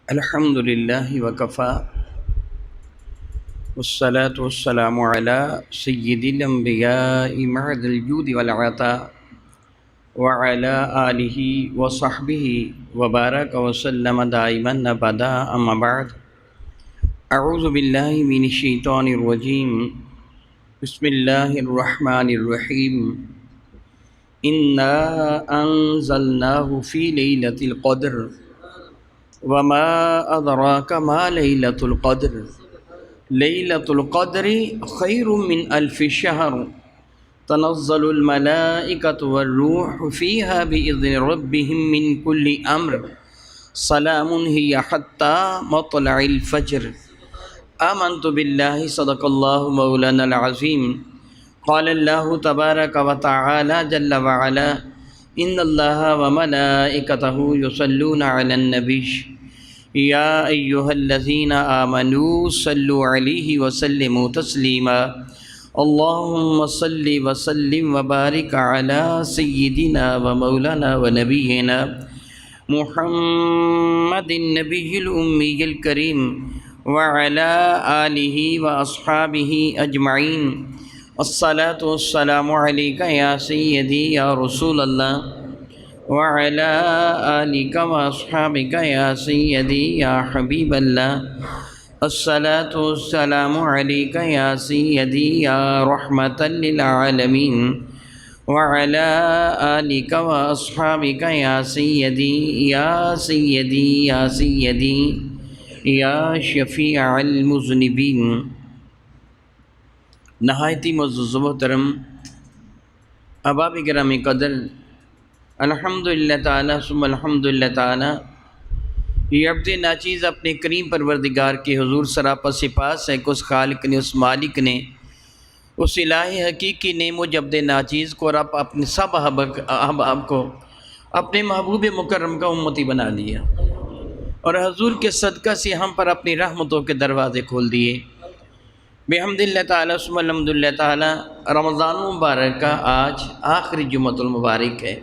الحمد للہ وکفا والصلاة والسلام علی سید الانبیاء معد الجود والعطاء وعلی آلہ وصحبہ وبارک وسلم دائما ابدا اما بعد اعوذ باللہ من الشیطان الرجیم بسم اللہ الرحمن الرحیم انا انزلناہ فی لیلۃ القدر وما ادراک ما لیلۃ القدر لیلۃ القدر خیر من الف شہر تنزل الملائکۃ والروح فیہا بإذن ربہم من کل امر سلام ہی حتی مطلع الفجر آمنت باللہ صدق اللہ مولانا العظیم قال اللہ تبارک وتعالی جل وعلا ان اللہ وملائکتہ یصلون علی النبی یا ایہا الذین آمنوا صلوا علیہ وسلموا تسلیما اللہم صل وسلم وبارک علی سیدنا ومولانا ونبینا محمد النبی الامی الکریم وعلی آلہ واصحابہ اجمعین الصلاۃ والسلام علیک یا سیدی یا رسول اللہ وعلی آلک واصحابک یا سیدی یا حبیب اللہ الصلاۃ والسلام علیک یا سیدی یا رحمۃ للعالمین وعلی آلک واصحابک یا سیدی یا سیدی یا سیدی یا شفیع المذنبین۔ نہایتی معزز و محترم احباب گرامی قدر، الحمدللہ تعالی ثم الحمدللہ تعالی، یہ عبد ناچیز اپنے کریم پروردگار کے حضور سراپا سپاس ہے کہ اس خالق نے، اس مالک نے، اس الہ حقیقی نے مجھ عبد ناچیز کو اور اپنے سب احباب کو اپنے محبوب مکرم کا امتی بنا لیا اور حضور کے صدقہ سے ہم پر اپنی رحمتوں کے دروازے کھول دیے۔ بحمد اللہ تعالیٰ ثم الحمدللہ تعالیٰ، رمضان مبارک کا آج آخری جمعۃ المبارک ہے۔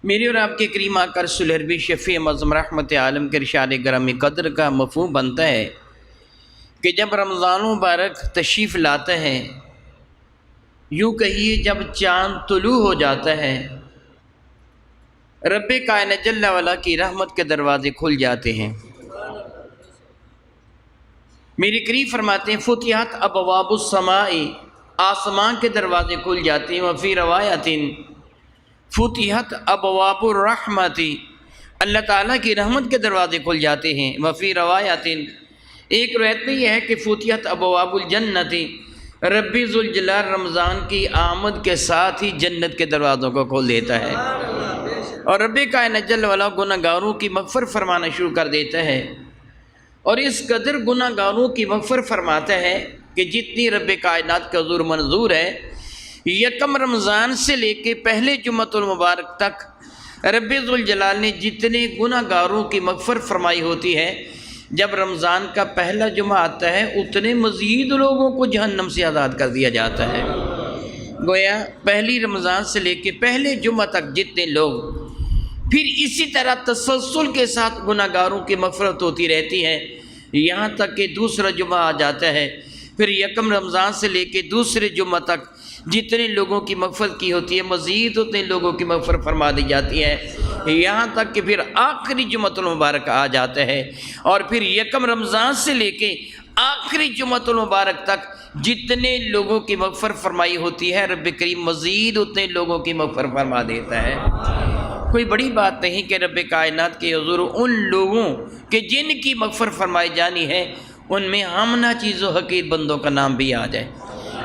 میری اور آپ کے کریم آقا رسول عربی شفیع معظم رحمت عالم کے ارشاد گرامی قدر کا مفہوم بنتا ہے کہ جب رمضان مبارک تشریف لاتا ہے، یوں کہیے جب چاند طلوع ہو جاتا ہے، رب کائنات جل وعلا کی رحمت کے دروازے کھل جاتے ہیں۔ میری کریم فرماتے ہیں فتحت ابواب السماء، آسمان کے دروازے کھل جاتے ہیں۔ وفی روایت فتحت ابواب الرحمت، اللہ تعالیٰ کی رحمت کے دروازے کھل جاتے ہیں۔ وفی روایت، ایک روایت میں یہ ہے کہ فتحت ابواب الجنت، ربی ذوالجلال رمضان کی آمد کے ساتھ ہی جنت کے دروازوں کو کھول دیتا ہے اور رب کائنات جل وعلا گناہ گاروں کی مغفرت فرمانا شروع کر دیتا ہے، اور اس قدر گناہ گاروں کی مغفرت فرماتا ہے کہ جتنی رب کائنات کا حضور منظور ہے، یکم رمضان سے لے کے پہلے جمعۃ المبارک تک رب ذوالجلال نے جتنے گناہ گاروں کی مغفرت فرمائی ہوتی ہے، جب رمضان کا پہلا جمعہ آتا ہے اتنے مزید لوگوں کو جہنم سے آزاد کر دیا جاتا ہے۔ گویا پہلی رمضان سے لے کے پہلے جمعہ تک جتنے لوگ، پھر اسی طرح تسلسل کے ساتھ گناہ گاروں کی مغفرت ہوتی رہتی ہے، یہاں تک کہ دوسرا جمعہ آ جاتا ہے، پھر یکم رمضان سے لے کے دوسرے جمعہ تک جتنے لوگوں کی مغفرت کی ہوتی ہے مزید اتنے لوگوں کی مغفرت فرما دی جاتی ہے، یہاں تک کہ پھر آخری جمعۃ المبارک آ جاتا ہے، اور پھر یکم رمضان سے لے کے آخری جمعۃ المبارک تک جتنے لوگوں کی مغفرت فرمائی ہوتی ہے رب کریم مزید اتنے لوگوں کی مغفرت فرما دیتا ہے۔ کوئی بڑی بات نہیں کہ رب کائنات کے حضور ان لوگوں کہ جن کی مغفرت فرمائی جانی ہے ان میں ہم ناچیز و حقیر بندوں کا نام بھی آ جائے۔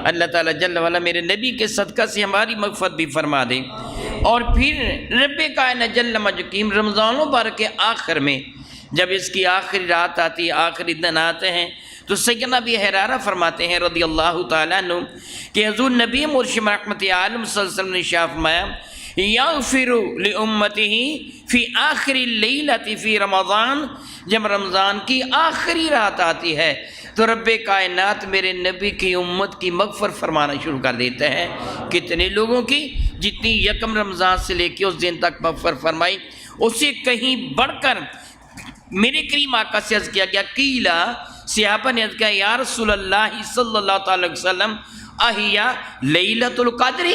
اللہ تعالیٰ جل وعلا میرے نبی کے صدقہ سے ہماری مغفرت بھی فرما دے، اور پھر رب کائنات جل مجکیم رمضان مبارک کے آخر میں جب اس کی آخری رات آتی ہے، آخری دن آتے ہیں، تو سیدنا ابی ہریرہ فرماتے ہیں رضی اللہ تعالیٰ عنہ کہ حضور نبی مرشد رحمت عالم صلی اللہ علیہ وسلم نے ارشاد فرمایا یغفر لامتہ فی آخر اللیلۃ فی رمضان، جب رمضان کی آخری رات آتی ہے تو رب کائنات میرے نبی کی امت کی مغفرت فرمانا شروع کر دیتا ہے۔ کتنے لوگوں کی؟ جتنی یکم رمضان سے لے کے اس دن تک مغفرت فرمائی، اسے کہیں بڑھ کر میرے کریم آقا سے عرض کیا گیا، قیلا صحابہ نے عرض کیا یا رسول اللہ صلی اللہ تعالی علیہ وسلم احیا لیلۃ القدر،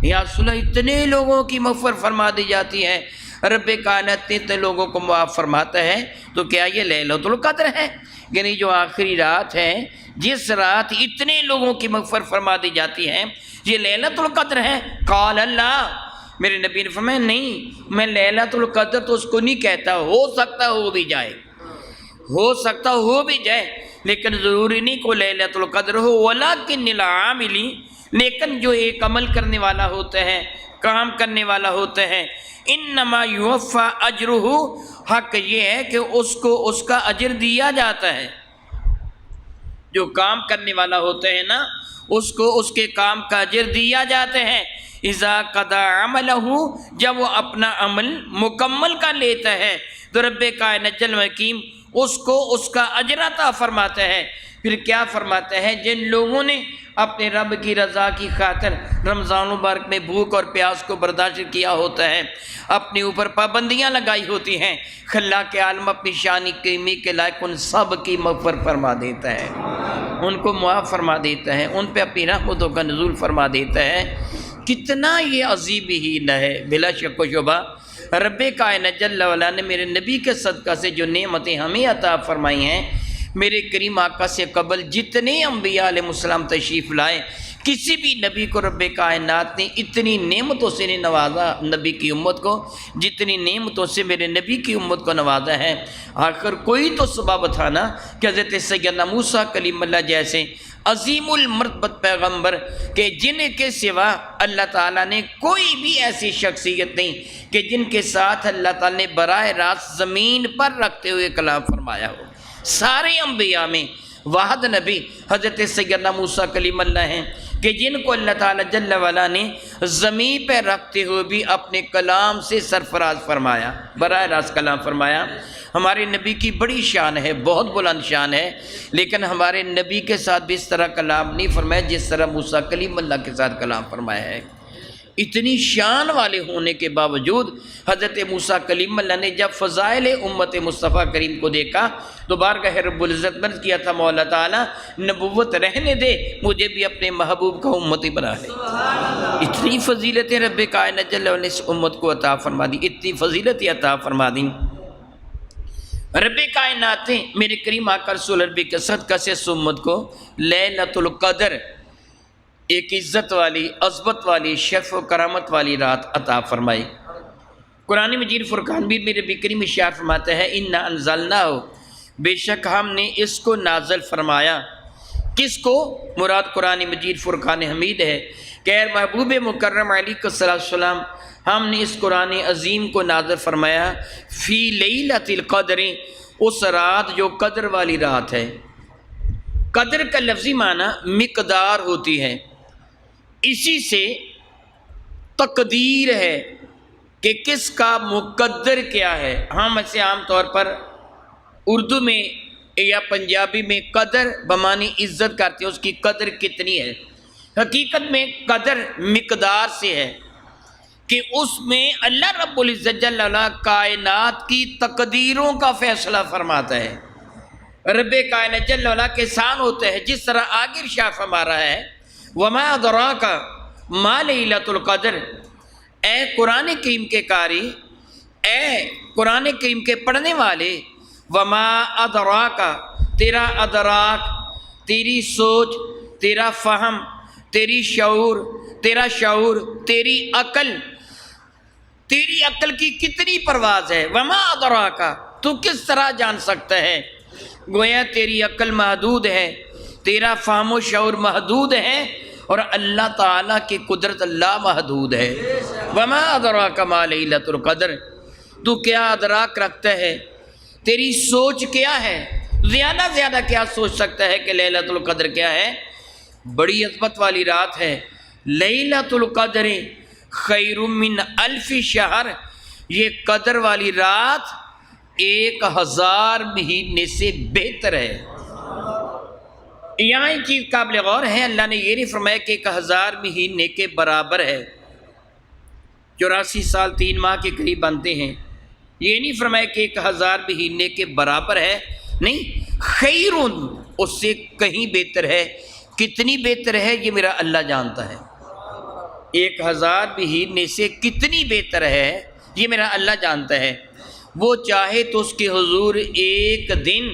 یا رسول اللہ اتنے لوگوں کی مغفرت فرما دی جاتی ہے، رب کائنات اتنے لوگوں کو معاف فرماتا ہے، تو کیا یہ لیلۃ القدر ہے؟ یعنی جو آخری رات ہے، جس رات اتنے لوگوں کی مغفرت فرما دی جاتی ہے، یہ لیلۃ القدر ہے؟ قال اللہ، میرے نبی نے فرمایا نہیں، میں لیلۃ القدر تو اس کو نہیں کہتا، ہو سکتا ہو بھی جائے، ہو سکتا ہو بھی جائے، لیکن ضروری نہیں کو لیلۃ القدر ہو، ولکن العامل، لیکن جو ایک عمل کرنے والا ہوتا ہے، کام کرنے والا ہوتا ہے، انما یوفا اجرہ، حق یہ ہے کہ اس کو اس کا اجر دیا جاتا ہے، جو کام کرنے والا ہوتا ہے نا، اس کو اس کے کام کا اجر دیا جاتا ہے، اذا قضا عملہ، جب وہ اپنا عمل مکمل کر لیتا ہے تو رب کائنات جل حکیم اس کو اس کا اجر عطا فرماتا ہے۔ پھر کیا فرماتا ہے؟ جن لوگوں نے اپنے رب کی رضا کی خاطر رمضان مبارک میں بھوک اور پیاس کو برداشت کیا ہوتا ہے، اپنے اوپر پابندیاں لگائی ہوتی ہیں، خلاق عالم اپنی شان کریمی کے لائق ان سب کی مغفرت فرما دیتا ہے، ان کو معاف فرما دیتا ہے، ان پہ اپنی رحمتوں کا نزول فرما دیتا ہے۔ کتنا یہ عظیم ہی نہ ہے، بلا شک و شبہ رب کائنات جل وعلا نے میرے نبی کے صدقہ سے جو نعمتیں ہمیں عطا فرمائی ہیں، میرے کریم آقا سے قبل جتنے انبیاء علیہ السلام تشریف لائے، کسی بھی نبی کو رب کائنات نے اتنی نعمتوں سے نہیں نوازا نبی کی امت کو، جتنی نعمتوں سے میرے نبی کی امت کو نوازا ہے۔ آخر کوئی تو سبب تھا نا کہ حضرت سیدنا موسیٰ کلیم اللہ جیسے عظیم المرتبت پیغمبر کہ جن کے سوا اللہ تعالیٰ نے کوئی بھی ایسی شخصیت نہیں کہ جن کے ساتھ اللہ تعالیٰ نے براہ راست زمین پر رکھتے ہوئے کلام فرمایا ہو۔ سارے انبیاء میں واحد نبی حضرت سیدنا موسیٰ کلیم اللہ ہیں کہ جن کو اللہ تعالیٰ جل وعلا نے زمین پہ رکھتے ہوئے بھی اپنے کلام سے سرفراز فرمایا، براہ راست کلام فرمایا۔ ہمارے نبی کی بڑی شان ہے، بہت بلند شان ہے، لیکن ہمارے نبی کے ساتھ بھی اس طرح کلام نہیں فرمایا جس طرح موسیٰ کلیم اللہ کے ساتھ کلام فرمایا ہے۔ اتنی شان والے ہونے کے باوجود حضرت موسیٰ کلیم اللہ نے جب فضائل امت مصطفیٰ کریم کو دیکھا تو بارگاہ رب العزت مرض کیا تھا، مولا تعالیٰ نبوت رہنے دے، مجھے بھی اپنے محبوب کا امتی بنا لے۔ اتنی فضیلتیں رب کائنات جل وعلا نے اس امت کو عطا فرما دی، اتنی فضیلتیں عطا فرما دی۔ رب کائنات نے میرے کریم آقا رسول عربی کے صدقہ سے اس امت کو لیلۃ القدر، ایک عزت والی، عظمت والی، شرف و کرامت والی رات عطا فرمائی۔ قرآن مجید فرقان بھی میرے نبی کریم ارشاد فرماتا ہے، انا انزلناہ، بے شک ہم نے اس کو نازل فرمایا۔ کس کو؟ مراد قرآن مجید فرقان حمید ہے کہ اے محبوب مکرم علیہ السلام، ہم نے اس قرآن عظیم کو نازل فرمایا فی لیلۃ القدر، اس رات جو قدر والی رات ہے۔ قدر کا لفظی معنی مقدار ہوتی ہے، اسی سے تقدیر ہے کہ کس کا مقدر کیا ہے۔ ہم اسے عام طور پر اردو میں یا پنجابی میں قدر بمانی عزت کرتے ہیں، اس کی قدر کتنی ہے۔ حقیقت میں قدر مقدار سے ہے کہ اس میں اللہ رب العزت جل وعلا کائنات کی تقدیروں کا فیصلہ فرماتا ہے۔ رب کائنات جل وعلا کے سان ہوتا ہے، جس طرح آگے ارشاد فرما رہا ہے، وما ادراک ما لیلۃ القدر، اے قرآن کریم کے قاری، اے قرآن کریم کے پڑھنے والے، وما ادراک، تیرا ادراک، تیری سوچ، تیرا فہم، تیری شعور، تیرا شعور، تیری عقل کی کتنی پرواز ہے۔ وما ادراک، تو کس طرح جان سکتا ہے؟ گویا تیری عقل محدود ہے، تیرا فہم و شعور محدود ہے، اور اللہ تعالیٰ کی قدرت لا محدود ہے۔ وما ادراک ما لیلۃ القدر، تو کیا ادراک رکھتا ہے؟ تیری سوچ کیا ہے؟ زیادہ زیادہ کیا سوچ سکتا ہے کہ لیلۃ القدر کیا ہے؟ بڑی عظمت والی رات ہے۔ لیلۃ القدر خیر من الف شہر، یہ قدر والی رات 1000 مہینے سے بہتر ہے۔ یہاں ایک چیز قابل غور ہے، اللہ نے یہ نہیں فرمایا کہ 1000 مہینے کے برابر ہے، 84 سال 3 ماہ کے قریب بنتے ہیں، یہ نہیں فرمایا کہ 1000 مہینے کے برابر ہے، نہیں، خیرون، اس سے کہیں بہتر ہے۔ کتنی بہتر ہے یہ میرا اللہ جانتا ہے، 1000 مہینے سے کتنی بہتر ہے یہ میرا اللہ جانتا ہے۔ وہ چاہے تو اس کے حضور ایک دن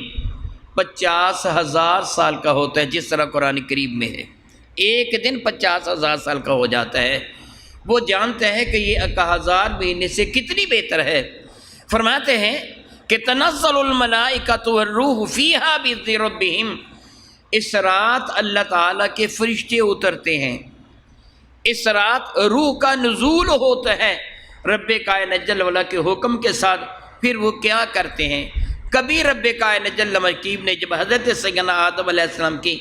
50,000 سال کا ہوتا ہے، جس طرح قرآن کریم میں ہے، ایک دن 50,000 سال کا ہو جاتا ہے۔ وہ جانتا ہے کہ یہ 1000 مہینے سے کتنی بہتر ہے۔ فرماتے ہیں کہ تنزل الملائکۃ والروح فیہا بإذن ربہم، اس رات اللہ تعالیٰ کے فرشتے اترتے ہیں، اس رات روح کا نزول ہوتا ہے رب کائنات جل وعلا کے حکم کے ساتھ۔ پھر وہ کیا کرتے ہیں؟ کبھی رب کائنات جل مجید نے جب حضرت سیدنا آدم علیہ السلام کی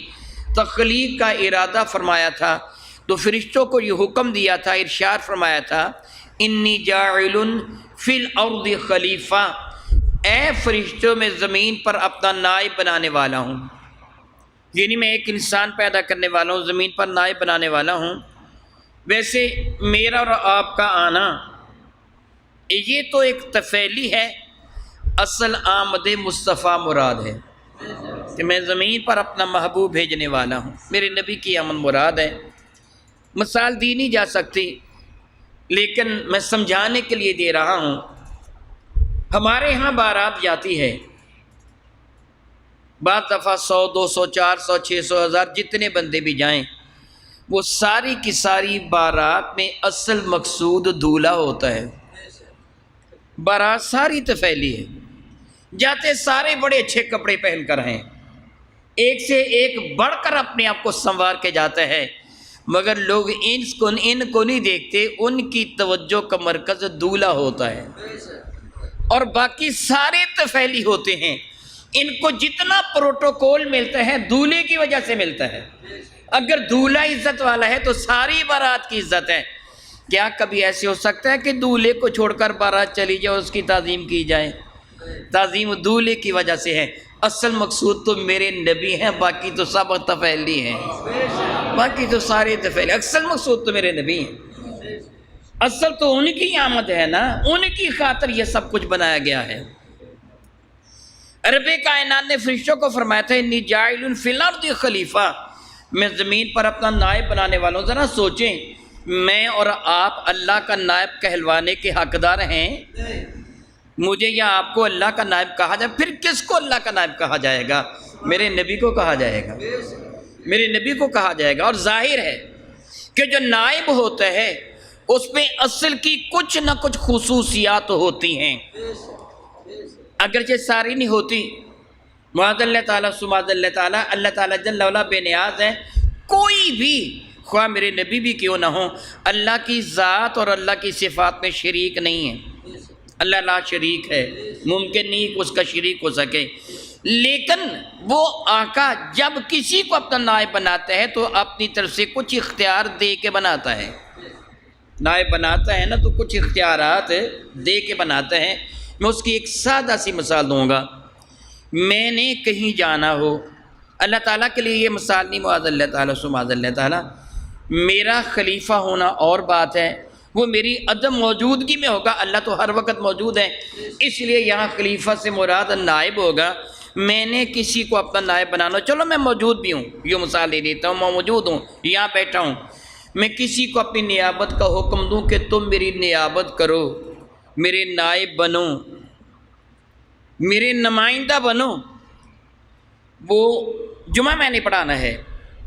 تخلیق کا ارادہ فرمایا تھا تو فرشتوں کو یہ حکم دیا تھا، ارشاد فرمایا تھا، انی جاعل فی الارض خلیفہ، اے فرشتوں میں زمین پر اپنا نائب بنانے والا ہوں، یعنی میں ایک انسان پیدا کرنے والا ہوں، زمین پر نائب بنانے والا ہوں۔ ویسے میرا اور آپ کا آنا یہ تو ایک تفعیلی ہے، اصل آمد مصطفیٰ مراد ہے کہ میں زمین پر اپنا محبوب بھیجنے والا ہوں، میرے نبی کی آمد مراد ہے۔ مثال دی نہیں جا سکتی لیکن میں سمجھانے کے لیے دے رہا ہوں۔ ہمارے ہاں بارات جاتی ہے، بعض دفعہ 100 200 400 600 1000 جتنے بندے بھی جائیں، وہ ساری کی ساری بارات میں اصل مقصود دولہا ہوتا ہے۔ بارات ساری تفعیلی ہے، جاتے سارے بڑے اچھے کپڑے پہن کر ہیں، ایک سے ایک بڑھ کر اپنے آپ کو سنوار کے جاتا ہے، مگر لوگ ان کو نہیں دیکھتے، ان کی توجہ کا مرکز دولہا ہوتا ہے، اور باقی سارے تفعیلی ہوتے ہیں۔ ان کو جتنا پروٹوکول ملتا ہے دولہے کی وجہ سے ملتا ہے۔ اگر دولہا عزت والا ہے تو ساری بارات کی عزت ہے۔ کیا کبھی ایسے ہو سکتا ہے کہ دولہے کو چھوڑ کر بارات چلی جائے، اس کی تعظیم کی جائے؟ تعظیم دولہے کی وجہ سے ہے۔ اصل مقصود تو میرے نبی ہیں، باقی تو سب تفعیلی ہیں، باقی تو سارے تفعیلی، اصل مقصود تو میرے نبی ہیں، اصل تو ان کی آمد ہے نا، ان کی خاطر یہ سب کچھ بنایا گیا ہے۔ رب کائنات نے فرشتوں کو فرمایا تھا، انی جاعل فی الارض خلیفہ، میں زمین پر اپنا نائب بنانے والا ہوں۔ ذرا سوچیں، میں اور آپ اللہ کا نائب کہلوانے کے حقدار ہیں؟ مجھے یا آپ کو اللہ کا نائب کہا جائے، پھر کس کو اللہ کا نائب کہا جائے گا؟ میرے نبی کو کہا جائے گا، میرے نبی کو کہا جائے گا۔ اور ظاہر ہے کہ جو نائب ہوتا ہے اس میں اصل کی کچھ نہ کچھ خصوصیات ہوتی ہیں، اگرچہ ساری نہیں ہوتی۔ معاذ اللہ تعالیٰ سماذ اللہ تعالیٰ، اللہ تعالیٰ جل وعلا بے نیاز ہے، کوئی بھی خواہ میرے نبی بھی کیوں نہ ہوں، اللہ کی ذات اور اللہ کی صفات میں شریک نہیں ہے۔ اللہ لا شریک ہے، ممکن نہیں کہ اس کا شریک ہو سکے، لیکن وہ آقا جب کسی کو اپنا نائب بناتا ہے تو اپنی طرف سے کچھ اختیار دے کے بناتا ہے۔ نائب بناتا ہے نا تو کچھ اختیارات دے کے بناتا ہے۔ میں اس کی ایک سادہ سی مثال دوں گا۔ میں نے کہیں جانا ہو، اللہ تعالیٰ کے لیے یہ مثال نہیں، معاذ اللہ تعالیٰ سماذ اللہ تعالیٰ، میرا خلیفہ ہونا اور بات ہے، وہ میری عدم موجودگی میں ہوگا، اللہ تو ہر وقت موجود ہے، اس لیے یہاں خلیفہ سے مراد نائب ہوگا۔ میں نے کسی کو اپنا نائب بنانا، چلو میں موجود بھی ہوں، یہ مثال دے دیتا ہوں، میں موجود ہوں، یہاں بیٹھا ہوں، میں کسی کو اپنی نیابت کا حکم دوں کہ تم میری نیابت کرو، میرے نائب بنو، میرے نمائندہ بنو۔ وہ جمعہ میں نے پڑھانا ہے،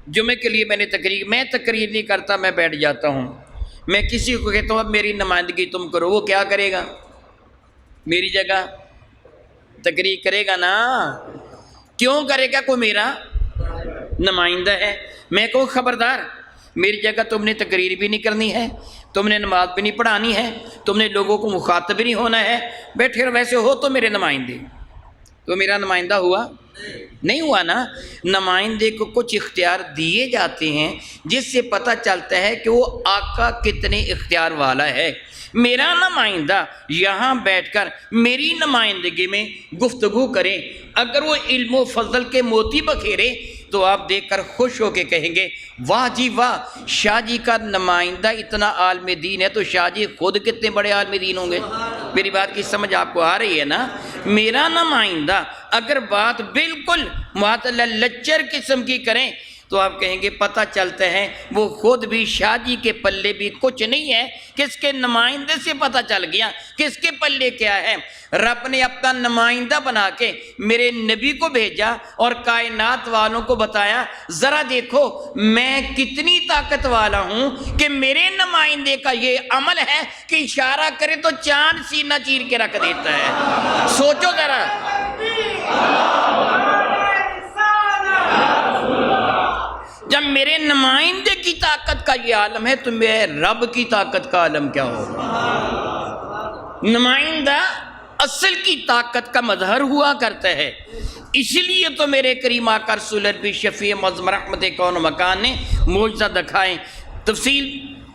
جمعے کے لیے میں نے میں تقریر نہیں کرتا، میں بیٹھ جاتا ہوں۔ میں کسی کو کہتا ہوں اب میری نمائندگی تم کرو، وہ کیا کرے گا؟ میری جگہ تقریر کرے گا نا؟ کیوں کرے گا؟ کوئی میرا نمائندہ ہے۔ میں کہوں خبردار، میری جگہ تم نے تقریر بھی نہیں کرنی ہے، تم نے نماز بھی نہیں پڑھانی ہے، تم نے لوگوں کو مخاطب بھی نہیں ہونا ہے، بیٹھے رہو، ویسے ہو تو میرے نمائندے۔ تو میرا نمائندہ ہوا؟ نہیں ہوا نا۔ نمائندے کو کچھ اختیار دیے جاتے ہیں جس سے پتہ چلتا ہے کہ وہ آقا کتنے اختیار والا ہے۔ میرا نمائندہ یہاں بیٹھ کر میری نمائندگی میں گفتگو کرے، اگر وہ علم و فضل کے موتی بکھیرے، تو آپ دیکھ کر خوش ہو کے کہیں گے واہ جی واہ، شاہ جی کا نمائندہ اتنا عالم دین ہے تو شاہ جی خود کتنے بڑے عالم دین ہوں گے۔ میری بات کی سمجھ آپ کو آ رہی ہے نا؟ میرا نمائندہ اگر بات بالکل معطل لچر قسم کی کریں تو آپ کہیں گے پتہ چلتا ہے وہ خود بھی شاہ جی کے پلے بھی کچھ نہیں ہے، کس کے نمائندے سے پتہ چل گیا کس کے پلے کیا ہے۔ رب نے اپنا نمائندہ بنا کے میرے نبی کو بھیجا اور کائنات والوں کو بتایا ذرا دیکھو میں کتنی طاقت والا ہوں کہ میرے نمائندے کا یہ عمل ہے کہ اشارہ کرے تو چاند سینہ چیر کے رکھ دیتا ہے۔ سوچو ذرا، جب میرے نمائندے کی طاقت کا یہ عالم ہے تو میرے رب کی طاقت کا عالم کیا ہوگا؟ نمائندہ اصل کی طاقت کا مظہر ہوا کرتا ہے، اس لیے تو میرے کریم آقا رسول اللہ شفیع معظم رحمت کون و مکان نے معجزہ دکھائے۔ تفصیل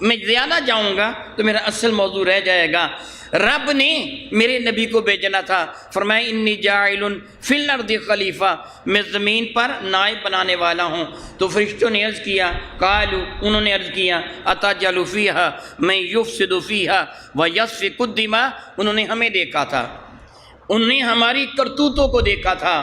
میں زیادہ جاؤں گا تو میرا اصل موضوع رہ جائے گا۔ رب نے میرے نبی کو بھیجنا تھا، فرمایا انی جاعل فی الارض خلیفہ، میں زمین پر نائب بنانے والا ہوں۔ تو فرشتوں نے عرض کیا، قالوا، انہوں نے عرض کیا، اتجعل فیہا من یفسد فیہا ویسفک الدماء، انہوں نے ہمیں دیکھا تھا، انہوں نے ہماری کرتوتوں کو دیکھا تھا،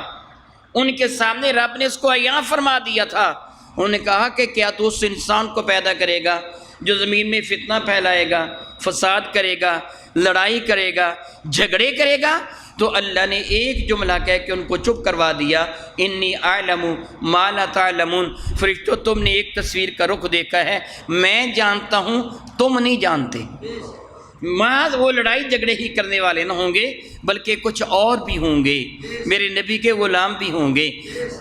ان کے سامنے رب نے اس کو عیاں فرما دیا تھا۔ انہوں نے کہا کہ کیا تو اس انسان کو پیدا کرے گا جو زمین میں فتنہ پھیلائے گا، فساد کرے گا، لڑائی کرے گا، جھگڑے کرے گا؟ تو اللہ نے ایک جملہ کہہ کے ان کو چپ کروا دیا، انی اعلم ما لا تعلمون، فرشتوں تم نے ایک تصویر کا رخ دیکھا ہے، میں جانتا ہوں تم نہیں جانتے۔ محض وہ لڑائی جھگڑے ہی کرنے والے نہ ہوں گے بلکہ کچھ اور بھی ہوں گے، میرے نبی کے غلام بھی ہوں گے۔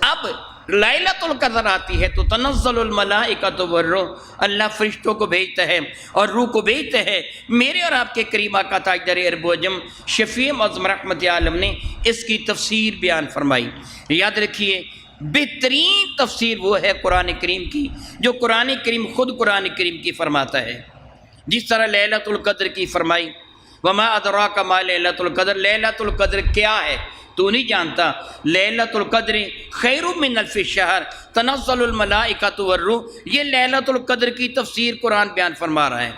اب لیلۃ القدر آتی ہے تو تنزل الملائکۃ والروح، اللہ فرشتوں کو بھیجتا ہے اور روح کو بھیجتا ہے۔ میرے اور آپ کے کریم آقا تاجدار عرب و عجم شفیع معظم رحمت عالم نے اس کی تفسیر بیان فرمائی۔ یاد رکھیے بہترین تفسیر وہ ہے قرآن کریم کی جو قرآن کریم خود قرآن کریم کی فرماتا ہے۔ جس طرح لیلۃ القدر کی فرمائی، وما ادراک ما لیلۃ القدر، لیلۃ القدر کیا ہے تو نہیں جانتا؟ لیلۃ القدر خیر من الف شہر تنزل الملائکۃ والروح، یہ لیلۃ القدر کی تفسیر قرآن بیان فرما رہا ہے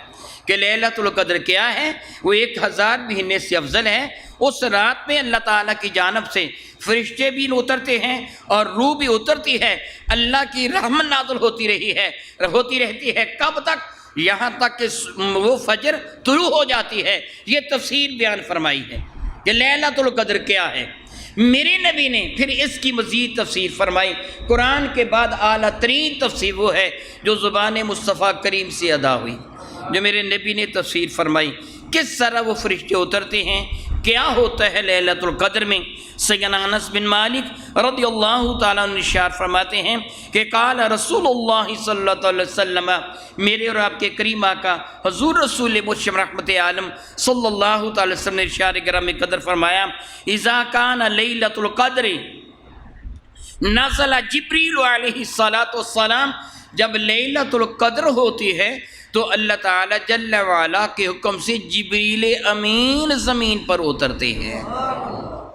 کہ لیلۃ القدر کیا ہے، وہ 1000 مہینے سے افضل ہے۔ اس رات میں اللہ تعالیٰ کی جانب سے فرشتے بھی اترتے ہیں اور روح بھی اترتی ہے، اللہ کی رحمت نازل ہوتی رہتی ہے۔ کب تک؟ یہاں تک کہ وہ فجر طلوع ہو جاتی ہے۔ یہ تفسیر بیان فرمائی ہے کہ لیلۃ القدر کیا ہے۔ میرے نبی نے پھر اس کی مزید تفسیر فرمائی۔ قرآن کے بعد اعلیٰ ترین تفسیر وہ ہے جو زبان مصطفیٰ کریم سے ادا ہوئی، جو میرے نبی نے تفسیر فرمائی، کس طرح وہ فرشتے اترتے ہیں، کیا ہوتا ہے لیلۃ القدر میں۔ سیدنا انس بن مالک رضی اللہ تعالیٰ عنہ ارشاد فرماتے ہیں کہ قال رسول اللہ صلی اللہ علیہ وسلم، میرے اور آپ کے کریم آقا حضور رسول مرشد رحمت عالم صلی اللہ تعالی وسلم نے ارشاد گرامی قدر فرمایا، اذا کان لیلۃ القدر نزل جبریل علیہ الصلاۃ والسلام، جب لیلۃ القدر ہوتی ہے تو اللہ تعالیٰ جل وعلا کے حکم سے جبریل امین زمین پر اترتے ہیں۔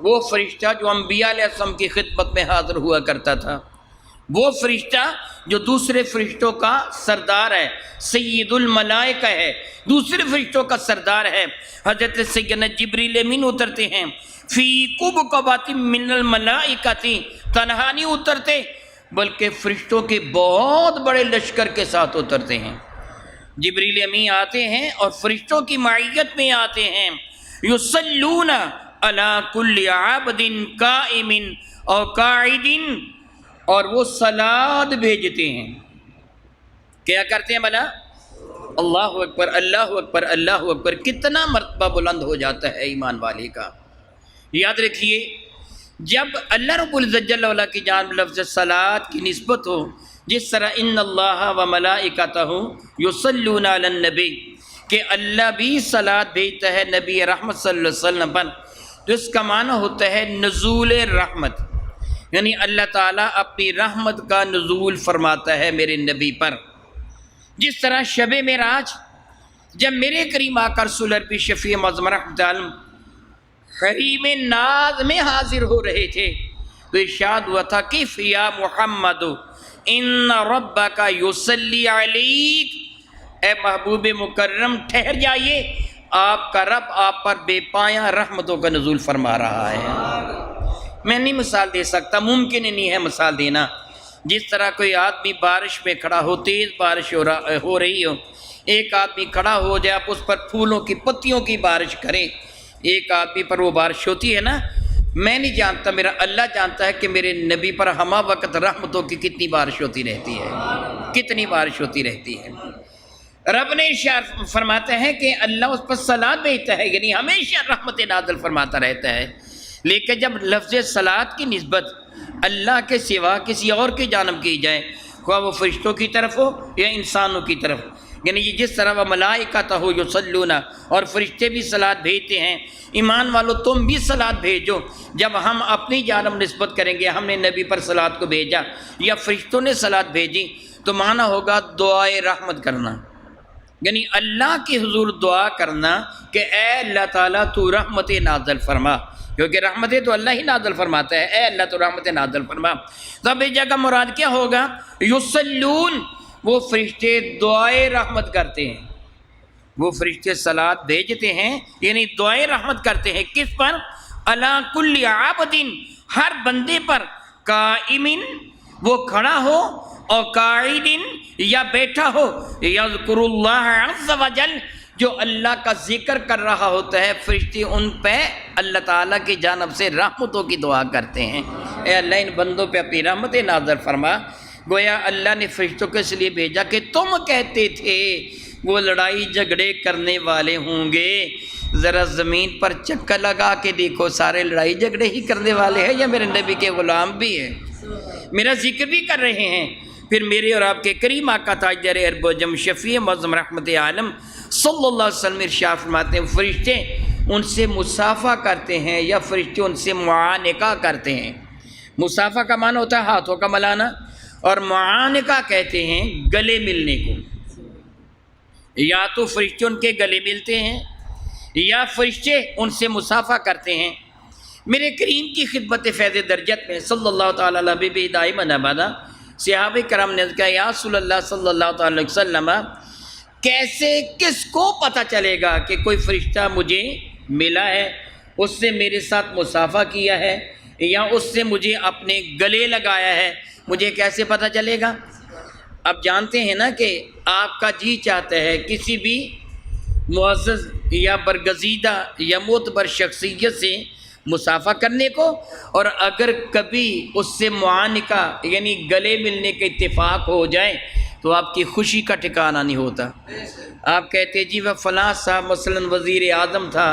وہ فرشتہ جو انبیاء علیہ السلام کی خدمت میں حاضر ہوا کرتا تھا، وہ فرشتہ جو دوسرے فرشتوں کا سردار ہے، سید الملائکہ ہے، دوسرے فرشتوں کا سردار ہے، حضرت سیدنا جبریل امین اترتے ہیں۔ فی قبقبۃ من الملائکۃ، تنہا نہیں اترتے بلکہ فرشتوں کے بہت بڑے لشکر کے ساتھ اترتے ہیں۔ جبریل امین آتے ہیں اور فرشتوں کی معیت میں آتے ہیں، یصلون علی کل عبد قائم اور قاعد، اور وہ صلات بھیجتے ہیں۔ کیا کرتے ہیں بھلا؟ اللہ اکبر اللہ اکبر اللہ اکبر، کتنا مرتبہ بلند ہو جاتا ہے ایمان والے کا۔ یاد رکھیے جب اللہ رب العزت جل وعلا کی جانب لفظ صلات کی نسبت ہو، جس طرح ان اللہ و ملائکتہ یصلون علی النبی، کہ اللہ بھی صلات بھیجتا ہے نبی رحمت صلی اللہ علیہ وسلم پر، تو اس کا معنی ہوتا ہے نزول رحمت، یعنی اللہ تعالیٰ اپنی رحمت کا نزول فرماتا ہے میرے نبی پر۔ جس طرح شب معراج جب میرے کریم آقا رسول اللہ شفیع معظم رحمت عالم حریم ناز میں حاضر ہو رہے تھے تو ارشاد ہوا تھا کہ یا محمد ان ربک یصلی علیک، اے محبوب مکرم ٹھہر جائیے، آپ کا رب آپ پر بے پایاں رحمتوں کا نزول فرما رہا ہے۔ میں نہیں مثال دے سکتا، ممکن ہی نہیں ہے مثال دینا۔ جس طرح کوئی آدمی بارش میں کھڑا ہو، تیز بارش ہو رہی ہو، ایک آدمی کھڑا ہو جائے، آپ اس پر پھولوں کی پتیوں کی بارش کریں، ایک آدمی پر وہ بارش ہوتی ہے نا، میں نہیں جانتا، میرا اللہ جانتا ہے کہ میرے نبی پر ہمہ وقت رحمتوں کی کتنی بارش ہوتی رہتی ہے، کتنی بارش ہوتی رہتی ہے۔ رب نے ارشاد فرماتے ہیں کہ اللہ اس پر صلات بھیجتا ہے، یعنی ہمیشہ رحمت نازل فرماتا رہتا ہے۔ لیکن جب لفظ صلات کی نسبت اللہ کے سوا کسی اور کی جانب کی جائے، خواہ وہ فرشتوں کی طرف ہو یا انسانوں کی طرف، یعنی یہ جس طرح وہ ملائکۃ یصلون، اور فرشتے بھی صلات بھیجتے ہیں، ایمان والو تم بھی صلات بھیجو۔ جب ہم اپنی جانب نسبت کریں گے، ہم نے نبی پر صلات کو بھیجا یا فرشتوں نے صلات بھیجی، تو معنی ہوگا دعائے رحمت کرنا، یعنی اللہ کی حضور دعا کرنا کہ اے اللہ تعالیٰ تو رحمت نازل فرما، کیونکہ رحمتیں تو اللہ ہی نازل فرماتا ہے، اے اللہ تو رحمت نازل فرما۔ تو اب اس جگہ مراد کیا ہوگا؟ یصلون، وہ فرشتے دعائے رحمت کرتے ہیں، وہ فرشتے صلات بھیجتے ہیں، یعنی دعائے رحمت کرتے ہیں۔ کس پر؟ علی کل عابد، ہر بندے پر، قائمن، وہ کھڑا ہو، اور قاعد، یا بیٹھا ہو، یذکر اللہ عز وجل، جو اللہ کا ذکر کر رہا ہوتا ہے، فرشتے ان پہ اللہ تعالیٰ کی جانب سے رحمتوں کی دعا کرتے ہیں، اے اللہ ان بندوں پہ اپنی رحمت نازل فرما۔ گویا اللہ نے فرشتوں کو اس لیے بھیجا کہ تم کہتے تھے وہ لڑائی جھگڑے کرنے والے ہوں گے، ذرا زمین پر چکر لگا کے دیکھو، سارے لڑائی جھگڑے ہی کرنے والے ہیں یا میرے نبی کے غلام بھی ہیں، میرا ذکر بھی کر رہے ہیں؟ پھر میرے اور آپ کے کریم آقا تاجدار عرب و جم شفیع معظم رحمت عالم صلی اللہ علیہ وسلم ارشاد فرماتے ہیں فرشتے ان سے مصافحہ کرتے ہیں یا فرشتے ان سے معانقہ کرتے ہیں۔ مصافحہ کا معنی ہوتا ہے ہاتھوں کا ملانا، اور معانقہ کہتے ہیں گلے ملنے کو۔ یا تو فرشتے ان کے گلے ملتے ہیں یا فرشتے ان سے مصافحہ کرتے ہیں۔ میرے کریم کی خدمت فیض درجت میں صلی اللہ تعالیٰ علیہ حبیبہ دائما ابدا صحابہ کرام نے کہا یا رسول اللہ صلی اللہ تعالیٰ علیہ وسلم، کیسے کس کو پتہ چلے گا کہ کوئی فرشتہ مجھے ملا ہے، اس سے میرے ساتھ مصافحہ کیا ہے یا اس سے مجھے اپنے گلے لگایا ہے، مجھے کیسے پتہ چلے گا؟ اب جانتے ہیں نا کہ آپ کا جی چاہتا ہے کسی بھی معزز یا برگزیدہ یا معتبر شخصیت سے مصافحہ کرنے کو، اور اگر کبھی اس سے معانقہ یعنی گلے ملنے کا اتفاق ہو جائے تو آپ کی خوشی کا ٹھکانہ نہیں ہوتا۔ آپ کہتے جی وہ فلاں صاحب مثلا وزیر اعظم تھا،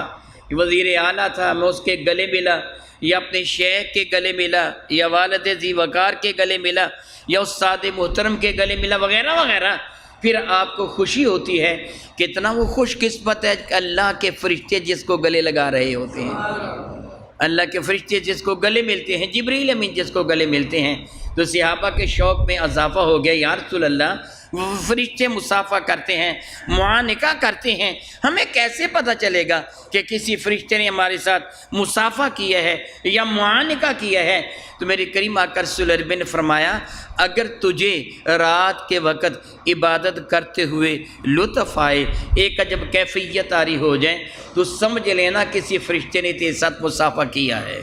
وزیر اعلیٰ تھا، میں اس کے گلے ملا یا اپنے شیخ کے گلے ملا یا والد ذی وقار کے گلے ملا یا استاد محترم کے گلے ملا وغیرہ وغیرہ، پھر آپ کو خوشی ہوتی ہے۔ کتنا وہ خوش قسمت ہے کہ اللہ کے فرشتے جس کو گلے لگا رہے ہوتے ہیں، اللہ کے فرشتے جس کو گلے ملتے ہیں، جبریل امین جس کو گلے ملتے ہیں۔ تو صحابہ کے شوق میں اضافہ ہو گیا، یا رسول اللہ فرشتے مصافحہ کرتے ہیں، معانقہ کرتے ہیں، ہمیں کیسے پتہ چلے گا کہ کسی فرشتے نے ہمارے ساتھ مصافحہ کیا ہے یا معانقہ کیا ہے؟ تو میرے کریم آقا رسول اللہ نے فرمایا اگر تجھے رات کے وقت عبادت کرتے ہوئے لطف آئے، ایک عجب کیفیت طاری ہو جائے، تو سمجھ لینا کسی فرشتے نے تیرے ساتھ مصافحہ کیا ہے،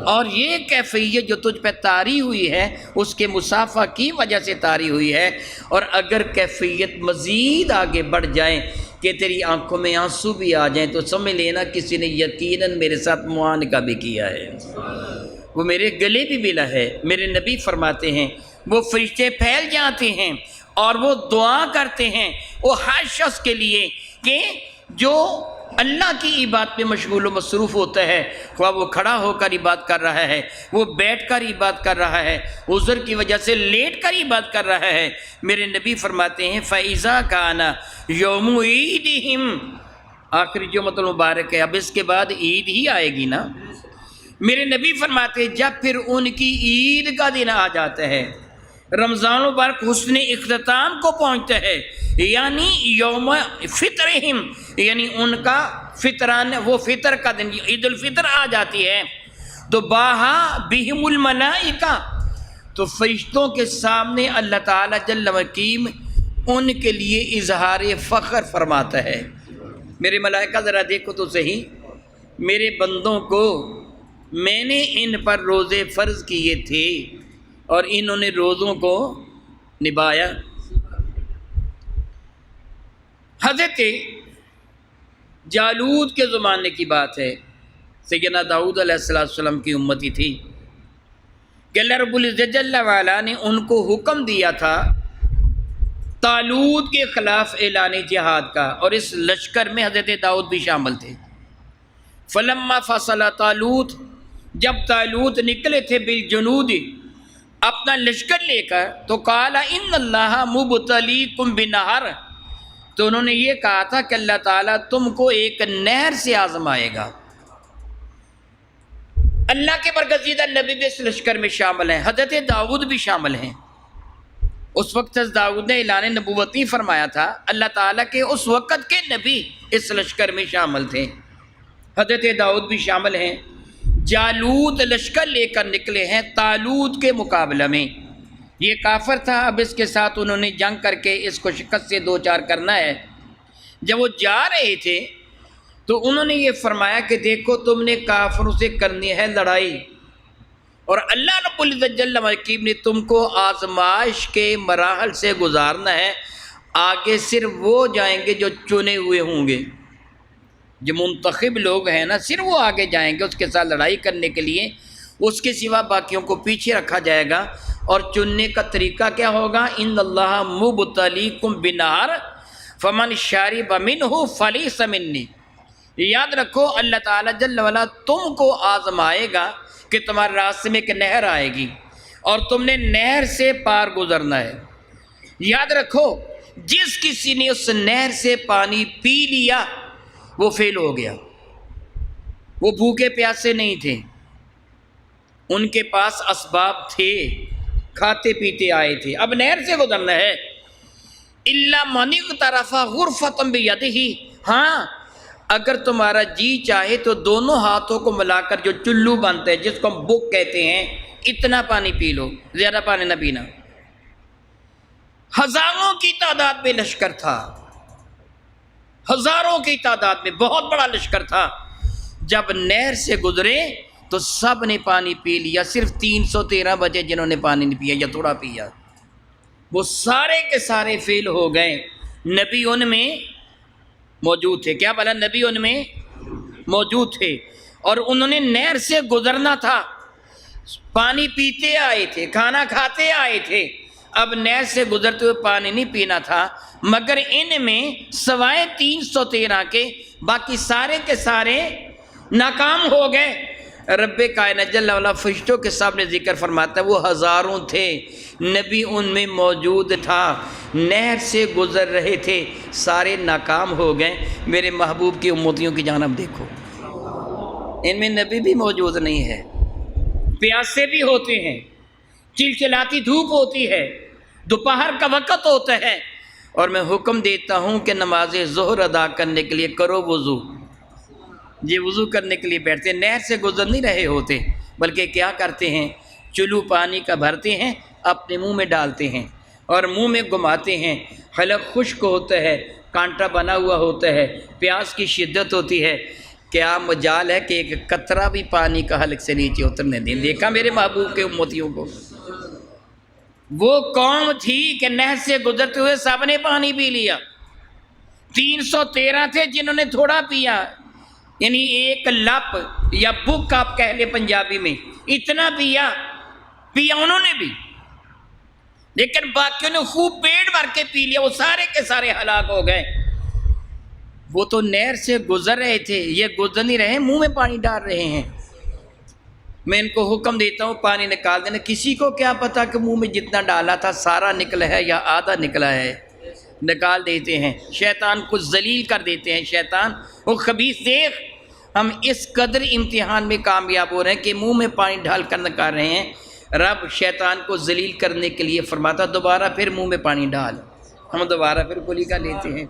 اور یہ کیفیت جو تجھ پہ طاری ہوئی ہے اس کے مصافحہ کی وجہ سے طاری ہوئی ہے۔ اور اگر کیفیت مزید آگے بڑھ جائے کہ تیری آنکھوں میں آنسو بھی آ جائیں، تو سمجھ لینا کسی نے یقیناً میرے ساتھ معانقہ بھی کیا ہے، وہ میرے گلے بھی ملا ہے۔ میرے نبی فرماتے ہیں وہ فرشتے پھیل جاتے ہیں اور وہ دعا کرتے ہیں وہ ہر شخص کے لیے کہ جو اللہ کی عبادت میں مشغول و مصروف ہوتا ہے، خواہ وہ کھڑا ہو کر عبادت کر رہا ہے، وہ بیٹھ کر عبادت کر رہا ہے، عذر کی وجہ سے لیٹ کر عبادت کر رہا ہے۔ میرے نبی فرماتے ہیں فَإِذَا كَانَ يَوْمُ عِيدِهِمْ، آخری جو مطلب مبارک ہے، اب اس کے بعد عید ہی آئے گی نا۔ میرے نبی فرماتے ہیں جب پھر ان کی عید کا دن آ جاتا ہے، رمضان مبارک حسن اختتام کو پہنچتا ہے، یعنی یوم فطرہم، یعنی ان کا فطران، وہ فطر کا دن عید الفطر آ جاتی ہے، تو باہا بہم الملائکہ، تو فرشتوں کے سامنے اللہ تعالیٰ جل وکیم ان کے لیے اظہار فخر فرماتا ہے، میرے ملائکہ ذرا دیکھو تو صحیح، میرے بندوں کو میں نے ان پر روزے فرض کیے تھے اور انہوں نے روزوں کو نبھایا۔ حضرت جالوت کے زمانے کی بات ہے، سیدنا داؤد علیہ السلام کی امتی تھی کہ اللہ رب العزت جل وعلا نے ان کو حکم دیا تھا طالوت کے خلاف اعلان جہاد کا، اور اس لشکر میں حضرت داؤد بھی شامل تھے۔ فلما فصل طالوت، جب طالوت نکلے تھے بالجنود اپنا لشکر لے کر، تو قال ان اللہ مبتلیکم بنہر، تو انہوں نے یہ کہا تھا کہ اللہ تعالیٰ تم کو ایک نہر سے آزمائے گا۔ اللہ کے برگزیدہ نبی بھی اس لشکر میں شامل ہیں، حضرت داؤد بھی شامل ہیں۔ اس وقت داؤد نے اعلان نبوتی فرمایا تھا، اللہ تعالیٰ کے اس وقت کے نبی اس لشکر میں شامل تھے، حضرت داؤد بھی شامل ہیں۔ جالوت لشکر لے کر نکلے ہیں طالوت کے مقابلہ میں، یہ کافر تھا، اب اس کے ساتھ انہوں نے جنگ کر کے اس کو شکست سے دو چار کرنا ہے۔ جب وہ جا رہے تھے تو انہوں نے یہ فرمایا کہ دیکھو تم نے کافروں سے کرنی ہے لڑائی، اور اللہ رب العزت جل وعلا نے تم کو آزمائش کے مراحل سے گزارنا ہے، آگے صرف وہ جائیں گے جو چنے ہوئے ہوں گے، جو منتخب لوگ ہیں نا، صرف وہ آگے جائیں گے اس کے ساتھ لڑائی کرنے کے لیے، اس کے سوا باقیوں کو پیچھے رکھا جائے گا۔ اور چننے کا طریقہ کیا ہوگا؟ ان اللہ مبتلیکم بنہر فمن شرب منہ فلیس منی، یاد رکھو اللہ تعالیٰ جل وعلا تم کو آزمائے گا کہ تمہارے راستے میں ایک نہر آئے گی اور تم نے نہر سے پار گزرنا ہے۔ یاد رکھو جس کسی نے اس نہر سے پانی پی لیا وہ فیل ہو گیا، وہ بھوکے پیاسے نہیں تھے، ان کے پاس اسباب تھے، کھاتے پیتے آئے تھے، اب نہر سے گزرنا ہے۔ الا من اغترف غرفۃ بیدہ، ہاں اگر تمہارا جی چاہے تو دونوں ہاتھوں کو ملا کر جو چلو بنتے ہیں جس کو ہم بک کہتے ہیں، اتنا پانی پی لو، زیادہ پانی نہ پینا۔ ہزاروں کی تعداد میں لشکر تھا، ہزاروں کی تعداد میں بہت بڑا لشکر تھا۔ جب نہر سے گزرے تو سب نے پانی پی لیا، صرف 313 بچے جنہوں نے پانی نہیں پیا یا تھوڑا پیا، وہ سارے کے سارے فیل ہو گئے۔ نبی ان میں موجود تھے، کیا بلا نبی ان میں موجود تھے، اور انہوں نے نہر سے گزرنا تھا، پانی پیتے آئے تھے، کھانا کھاتے آئے تھے، اب نہر سے گزرتے ہوئے پانی نہیں پینا تھا، مگر ان میں سوائے 313 کے باقی سارے کے سارے ناکام ہو گئے۔ رب کائنات جل وعلا فرشتوں کے سامنے ذکر فرماتا ہے وہ ہزاروں تھے، نبی ان میں موجود تھا، نہر سے گزر رہے تھے، سارے ناکام ہو گئے۔ میرے محبوب کی امتیوں کی جانب دیکھو، ان میں نبی بھی موجود نہیں ہے، پیاسے بھی ہوتے ہیں، چلچلاتی دھوپ ہوتی ہے، دوپہر کا وقت ہوتا ہے، اور میں حکم دیتا ہوں کہ نماز ظہر ادا کرنے کے لیے کرو وضو۔ یہ وضو کرنے کے لیے بیٹھتے ہیں، نہر سے گزر نہیں رہے ہوتے، بلکہ کیا کرتے ہیں، چلو پانی کا بھرتے ہیں، اپنے منہ میں ڈالتے ہیں اور منہ میں گھماتے ہیں، حلق خشک ہوتا ہے، کانٹا بنا ہوا ہوتا ہے، پیاس کی شدت ہوتی ہے، کیا مجال ہے کہ ایک قطرہ بھی پانی کا حلق سے نیچے اترنے دیں۔ دیکھا میرے محبوب کے امتیوں کو، وہ قوم تھی کہ نہر سے گزرتے ہوئے سب نے پانی پی لیا، 313 تھے جنہوں نے تھوڑا پیا، یعنی ایک لپ یا بک آپ کہہ لیں پنجابی میں، اتنا پیا انہوں نے بھی، لیکن باقیوں نے خوب پیٹ بھر کے پی لیا، وہ سارے کے سارے ہلاک ہو گئے۔ وہ تو نہر سے گزر رہے تھے، یہ گزر نہیں رہے، منہ میں پانی ڈال رہے ہیں۔ میں ان کو حکم دیتا ہوں پانی نکال دینا، کسی کو کیا پتا کہ منہ میں جتنا ڈالا تھا سارا نکلا ہے یا آدھا نکلا ہے، نکال دیتے ہیں، شیطان کو ذلیل کر دیتے ہیں۔ شیطان وہ خبیث، دیکھ ہم اس قدر امتحان میں کامیاب ہو رہے ہیں کہ منہ میں پانی ڈال کر نکال رہے ہیں، رب شیطان کو ذلیل کرنے کے لیے فرماتا دوبارہ پھر منہ میں پانی ڈال، ہم دوبارہ پھر کلی کا لیتے ہیں،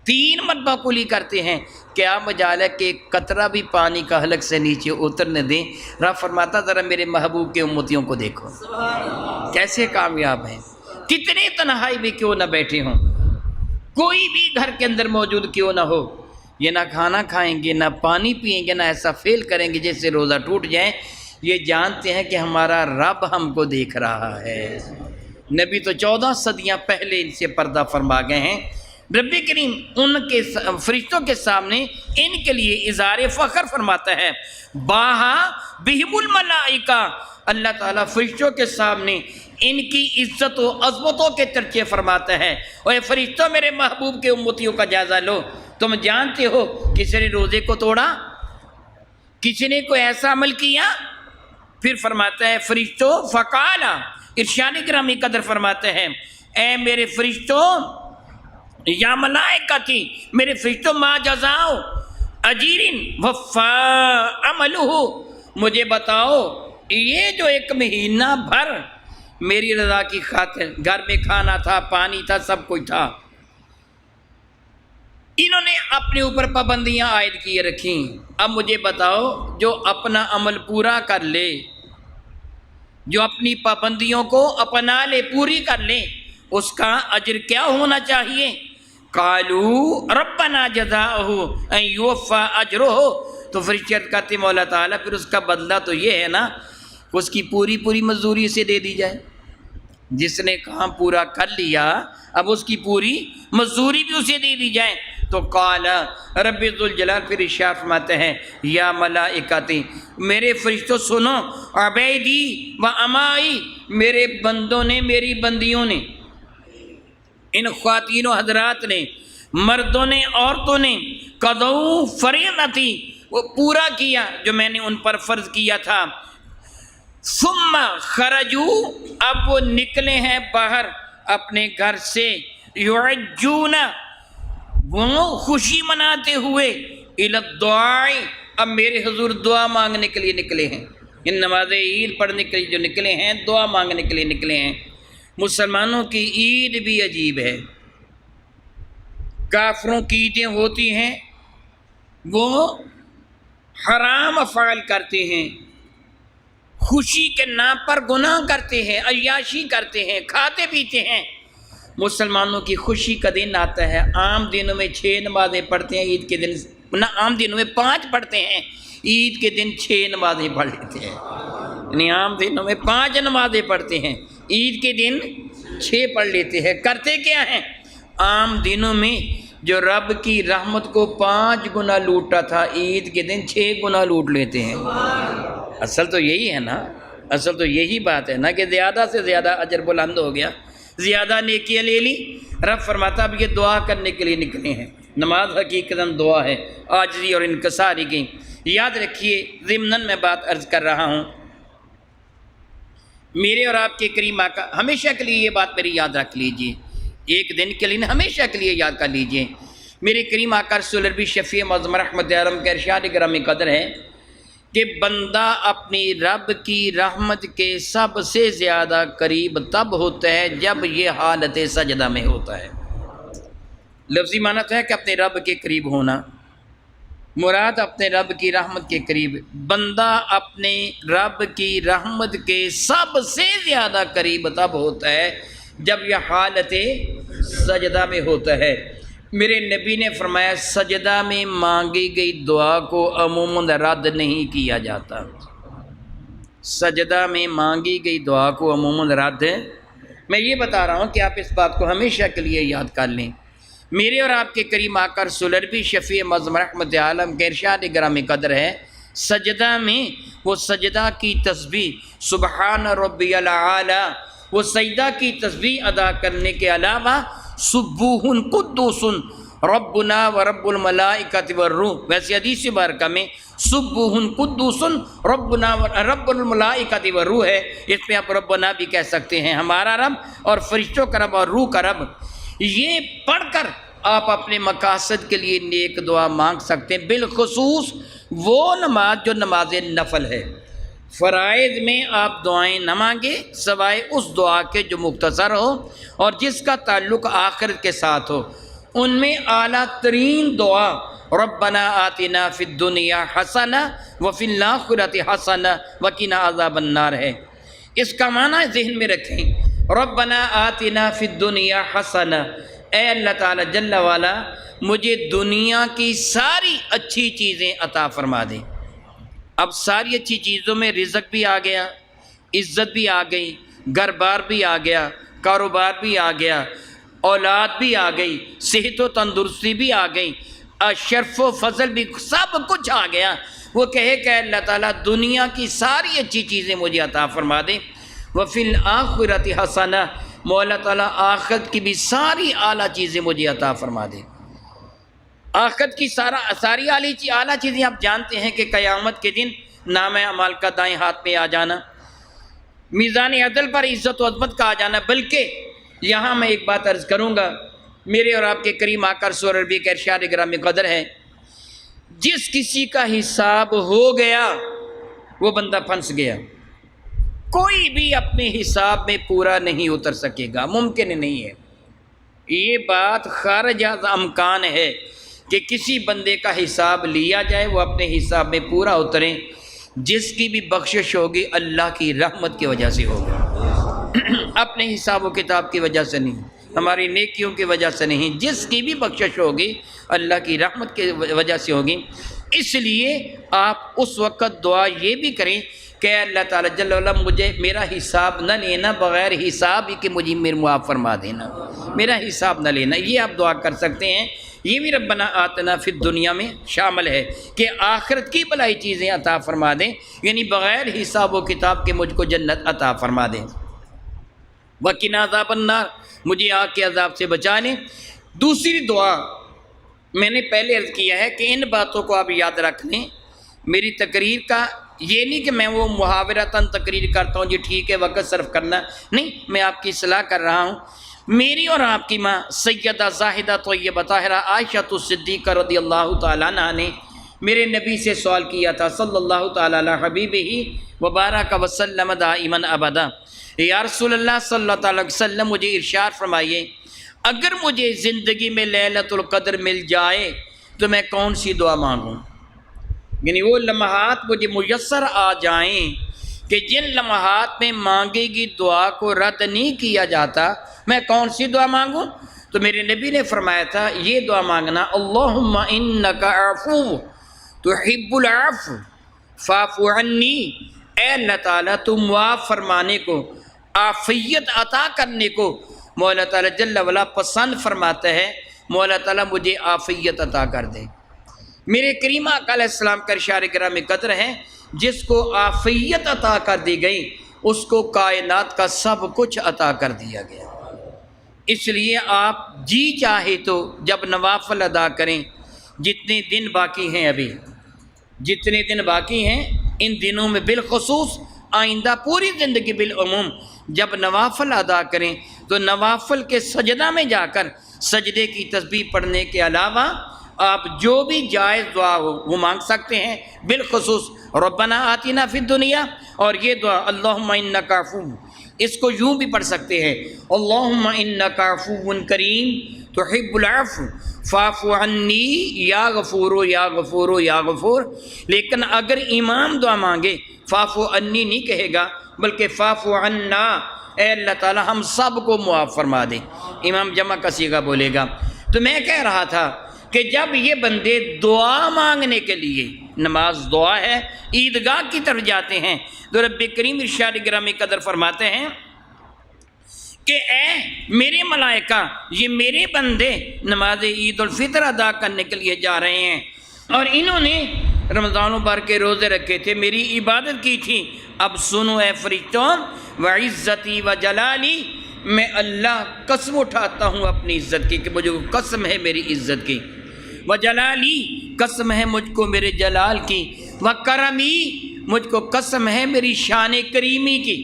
3 مرتبہ کلی کرتے ہیں، کیا مجال ہے کہ قطرہ بھی پانی کا حلق سے نیچے اترنے دیں؟ رب فرماتا ذرا میرے محبوب کے امتیوں کو دیکھو کیسے کامیاب ہیں، کتنے تنہائی بھی کیوں نہ بیٹھے ہوں، کوئی بھی گھر کے اندر موجود کیوں نہ ہو، یہ نہ کھانا کھائیں گے، نہ پانی پئیں گے، نہ ایسا فیل کریں گے جیسے روزہ ٹوٹ جائے، یہ جانتے ہیں کہ ہمارا رب ہم کو دیکھ رہا ہے۔ نبی تو 14 صدیاں پہلے ان سے پردہ فرما گئے ہیں۔ رب کریم ان کے فرشتوں کے سامنے ان کے لیے اظہار فخر فرماتا ہے، باہا بہم الملائکہ، اللہ تعالیٰ فرشتوں کے سامنے ان کی عزت و عظمتوں کے چرچے فرماتا ہے۔ اور فرشتوں میرے محبوب کے امتیوں کا جائزہ لو، تم جانتے ہو کسی نے روزے کو توڑا، کسی نے کوئی ایسا عمل کیا؟ پھر فرماتا ہے فرشتوں فقالا، ارشاد گرامی قدر فرماتا ہے اے میرے فرشتوں، یا ملائکتی، میرے فرشتوں، ما جزاؤ اجیرن وفا عملہ، مجھے بتاؤ یہ جو 1 مہینہ بھر میری رضا کی خاطر، گھر میں کھانا تھا، پانی تھا، سب کچھ تھا، انہوں نے اپنے اوپر پابندیاں عائد کیے رکھیں، اب مجھے بتاؤ جو اپنا عمل پورا کر لے، جو اپنی پابندیوں کو اپنا لے، پوری کر لے، اس کا اجر کیا ہونا چاہیے؟ قالوا ربنا جزاؤہ ان یوفا اجرہ، تو فرشتے کہتے مولا تعالیٰ پھر اس کا بدلہ تو یہ ہے نا اس کی پوری مزدوری اسے دے دی جائے، جس نے کام پورا کر لیا اب اس کی پوری مزدوری بھی اسے دے دی جائے۔ تو قال رب ذوالجلال پھر ارشاد فرماتے ہیں یا ملائکتی، میرے فرشتوں سنو، عبیدی و امائی، میرے بندوں نے، میری بندیوں نے، ان خواتین و حضرات نے، مردوں نے، عورتوں نے، قضوا فریضتی، وہ پورا کیا جو میں نے ان پر فرض کیا تھا، ثم خرجوا، اب وہ نکلے ہیں باہر اپنے گھر سے، یعجون، وہ خوشی مناتے ہوئے، الی الدعاء، اب میرے حضور دعا مانگنے کے لیے نکلے ہیں، ان نماز عید پڑھنے کے لیے جو نکلے ہیں، دعا مانگنے کے لیے نکلے ہیں۔ مسلمانوں کی عید بھی عجیب ہے، کافروں کی عیدیں ہوتی ہیں وہ حرام افعال کرتے ہیں، خوشی کے نام پر گناہ کرتے ہیں، عیاشی کرتے ہیں، کھاتے پیتے ہیں۔ مسلمانوں کی خوشی کا دن آتا ہے، عام دنوں میں 6 نمازیں پڑھتے ہیں، عید کے دن نہ، عام دنوں میں 5 پڑھتے ہیں، عید کے دن 6 نمازیں پڑھ لیتے ہیں، یعنی عام دنوں میں 5 نمازیں پڑھتے ہیں، عید کے دن 6 پڑھ لیتے ہیں۔ کرتے کیا ہیں؟ عام دنوں میں جو رب کی رحمت کو 5 گنا لوٹا تھا، عید کے دن 6 گنا لوٹ لیتے ہیں۔ اصل تو یہی ہے نا، اصل تو یہی بات ہے نا کہ زیادہ سے زیادہ اجر بلند ہو گیا، زیادہ نیکیاں لے لی۔ رب فرماتا اب یہ دعا کرنے کے لیے نکلے ہیں، نماز حقیقتاً دعا ہے، عاجزی اور انکساری کی۔ یاد رکھیے، ضمناً میں بات عرض کر رہا ہوں، میرے اور آپ کے کریم آقا، ہمیشہ کے لیے یہ بات میری یاد رکھ لیجئے، ایک دن کے لیے ہمیشہ کے لیے یاد کر لیجئے، میرے کریم آقا رسول عربی شفیع معظم رحمت عالم کا ارشاد گرامی قدر ہے کہ بندہ اپنی رب کی رحمت کے سب سے زیادہ قریب تب ہوتا ہے جب یہ حالت سجدہ میں ہوتا ہے۔ لفظی معنی ہے کہ اپنے رب کے قریب ہونا، مراد اپنے رب کی رحمت کے قریب، بندہ اپنے رب کی رحمت کے سب سے زیادہ قریب تب ہوتا ہے جب یہ حالت سجدہ میں ہوتا ہے۔ میرے نبی نے فرمایا سجدہ میں مانگی گئی دعا کو عموماً رد نہیں کیا جاتا، سجدہ میں مانگی گئی دعا کو عموماً رد، میں یہ بتا رہا ہوں کہ آپ اس بات کو ہمیشہ کے لیے یاد کر لیں۔ میرے اور آپ کے کریم آقا رسول عربی شفیع معظم رحمت عالم کے ارشاد گرامی قدر ہے، سجدہ میں وہ سجدہ کی تسبیح سبحان ربی الاعلی، وہ سجدہ کی تسبیح ادا کرنے کے علاوہ سبوح قدوس ربنا و رب الملائکۃ والروح، ویسے حدیث مبارکہ میں سبوح قدوس ربنا و رب الملائکۃ والروح ہے، اس پہ آپ ربنا بھی کہہ سکتے ہیں، ہمارا رب اور فرشتوں کا رب اور روح کا رب۔ یہ پڑھ کر آپ اپنے مقاصد کے لیے نیک دعا مانگ سکتے ہیں، بالخصوص وہ نماز جو نماز نفل ہے۔ فرائض میں آپ دعائیں نہ مانگے سوائے اس دعا کے جو مختصر ہو اور جس کا تعلق آخرت کے ساتھ ہو۔ ان میں اعلیٰ ترین دعا ربنا آتنا فی الدنیا حسنہ وفی الآخرۃ حسنہ وقنا عذاب النار ہے۔ اس کا معنی ذہن میں رکھیں، ربنا آتنا فی الدنیا حسنہ، اے اللہ تعالیٰ جل والا مجھے دنیا کی ساری اچھی چیزیں عطا فرما دے۔ اب ساری اچھی چیزوں میں رزق بھی آ گیا، عزت بھی آ گئی، گھر بار بھی آ گیا، کاروبار بھی آ گیا، اولاد بھی آ گئی، صحت و تندرستی بھی آ گئی، شرف و فضل بھی، سب کچھ آ گیا۔ وہ کہے کہ اللہ تعالیٰ دنیا کی ساری اچھی چیزیں مجھے عطا فرما دے، وفی الآخرۃ حسنہ، مولا تعالیٰ آخرت کی بھی ساری اعلیٰ چیزیں مجھے عطا فرما دے۔ آخرت کی ساری اعلیٰ چیزیں آپ جانتے ہیں کہ قیامت کے دن نام اعمال کا دائیں ہاتھ میں آ جانا، میزان عدل پر عزت و عظمت کا آ جانا۔ بلکہ یہاں میں ایک بات عرض کروں گا، میرے اور آپ کے کریم آقا رسول ربی کا ارشاد گرامی قدر ہے، جس کسی کا حساب ہو گیا وہ بندہ پھنس گیا، کوئی بھی اپنے حساب میں پورا نہیں اتر سکے گا، ممکن نہیں ہے۔ یہ بات خارج از امکان ہے کہ کسی بندے کا حساب لیا جائے وہ اپنے حساب میں پورا اترے۔ جس کی بھی بخشش ہوگی اللہ کی رحمت کی وجہ سے ہوگی، اپنے حساب و کتاب کی وجہ سے نہیں، ہماری نیکیوں کی وجہ سے نہیں، جس کی بھی بخشش ہوگی اللہ کی رحمت کی وجہ سے ہوگی۔ اس لیے آپ اس وقت دعا یہ بھی کریں کہ اللہ تعالیٰ جل وعلا مجھے میرا حساب نہ لینا، بغیر حساب ہی کہ مجھے میرے معاف فرما دینا، میرا حساب نہ لینا، یہ آپ دعا کر سکتے ہیں۔ یہ بھی ربنا آتنا فی الدنیا میں شامل ہے کہ آخرت کی بھلائی چیزیں عطا فرما دیں، یعنی بغیر حساب و کتاب کے مجھ کو جنت عطا فرما دیں۔ وقنا عذاب النار، مجھے آگ کے عذاب سے بچا لیں۔ دوسری دعا میں نے پہلے عرض کیا ہے کہ ان باتوں کو آپ یاد رکھ لیں۔ میری تقریر کا یہ نہیں کہ میں وہ محاورتاً تقریر کرتا ہوں جی ٹھیک ہے وقت صرف کرنا، نہیں، میں آپ کی اصلاح کر رہا ہوں۔ میری اور آپ کی ماں سیدہ زاہدہ طیبہ طاہرہ عائشہ صدیقہ رضی اللہ تعالیٰ عنہ نے میرے نبی سے سوال کیا تھا صلی اللہ تعالیٰ علی حبیبہ وبارک وسلم دائما ابدا، یا رسول اللہ صلی اللہ تعالیٰ علیہ وسلم مجھے ارشاد فرمائیے اگر مجھے زندگی میں لیلۃ القدر مل جائے تو میں کون سی دعا مانگوں؟ یعنی وہ لمحات مجھے میسر آ جائیں کہ جن لمحات میں مانگے گی دعا کو رد نہیں کیا جاتا، میں کون سی دعا مانگوں؟ تو میرے نبی نے فرمایا تھا یہ دعا مانگنا، اللہم انک عفو تحب العفو فاعف عنی، اے اللہ تعالیٰ تو معاف فرمانے کو، عافیت عطا کرنے کو مولا تعالیٰ جل وعلا پسند فرماتا ہے، مولا تعالیٰ مجھے عافیت عطا کر دے۔ میرے کریم آقا علیہ السلام کا ارشاد گرامی قدر ہے، جس کو عافیت عطا کر دی گئی اس کو کائنات کا سب کچھ عطا کر دیا گیا۔ اس لیے آپ جی چاہے تو جب نوافل ادا کریں، جتنے دن باقی ہیں، ابھی جتنے دن باقی ہیں ان دنوں میں بالخصوص، آئندہ پوری زندگی بالعموم جب نوافل ادا کریں تو نوافل کے سجدہ میں جا کر سجدے کی تسبیح پڑھنے کے علاوہ آپ جو بھی جائز دعا ہو وہ مانگ سکتے ہیں، بالخصوص ربنا آتنا فی الدنیا، اور یہ دعا اللہم انک عفو، اس کو یوں بھی پڑھ سکتے ہیں اللہم انک عفو کریم تحب العفو فاعف عنی یا غفور یا غفور یا غفور۔ لیکن اگر امام دعا مانگے فاعف عنی نہیں کہے گا بلکہ فاعف عنا، اے اللہ تعالی ہم سب کو معاف فرما دے، امام جمع کا صیغہ بولے گا۔ تو میں کہہ رہا تھا کہ جب یہ بندے دعا مانگنے کے لیے، نماز دعا ہے، عیدگاہ کی طرف جاتے ہیں تو رب کریم ارشاد گرامی قدر فرماتے ہیں کہ اے میرے ملائکہ، یہ میرے بندے نماز عید الفطر ادا کرنے کے لیے جا رہے ہیں اور انہوں نے رمضان مبارک کے روزے رکھے تھے، میری عبادت کی تھی، اب سنو اے فرشتوں، وعزتی و جلالی، میں اللہ قسم اٹھاتا ہوں اپنی عزت کی کہ مجھے قسم ہے میری عزت کی، وجلالی قسم ہے مجھ کو میرے جلال کی، وکرمی مجھ کو قسم ہے میری شان کریمی کی۔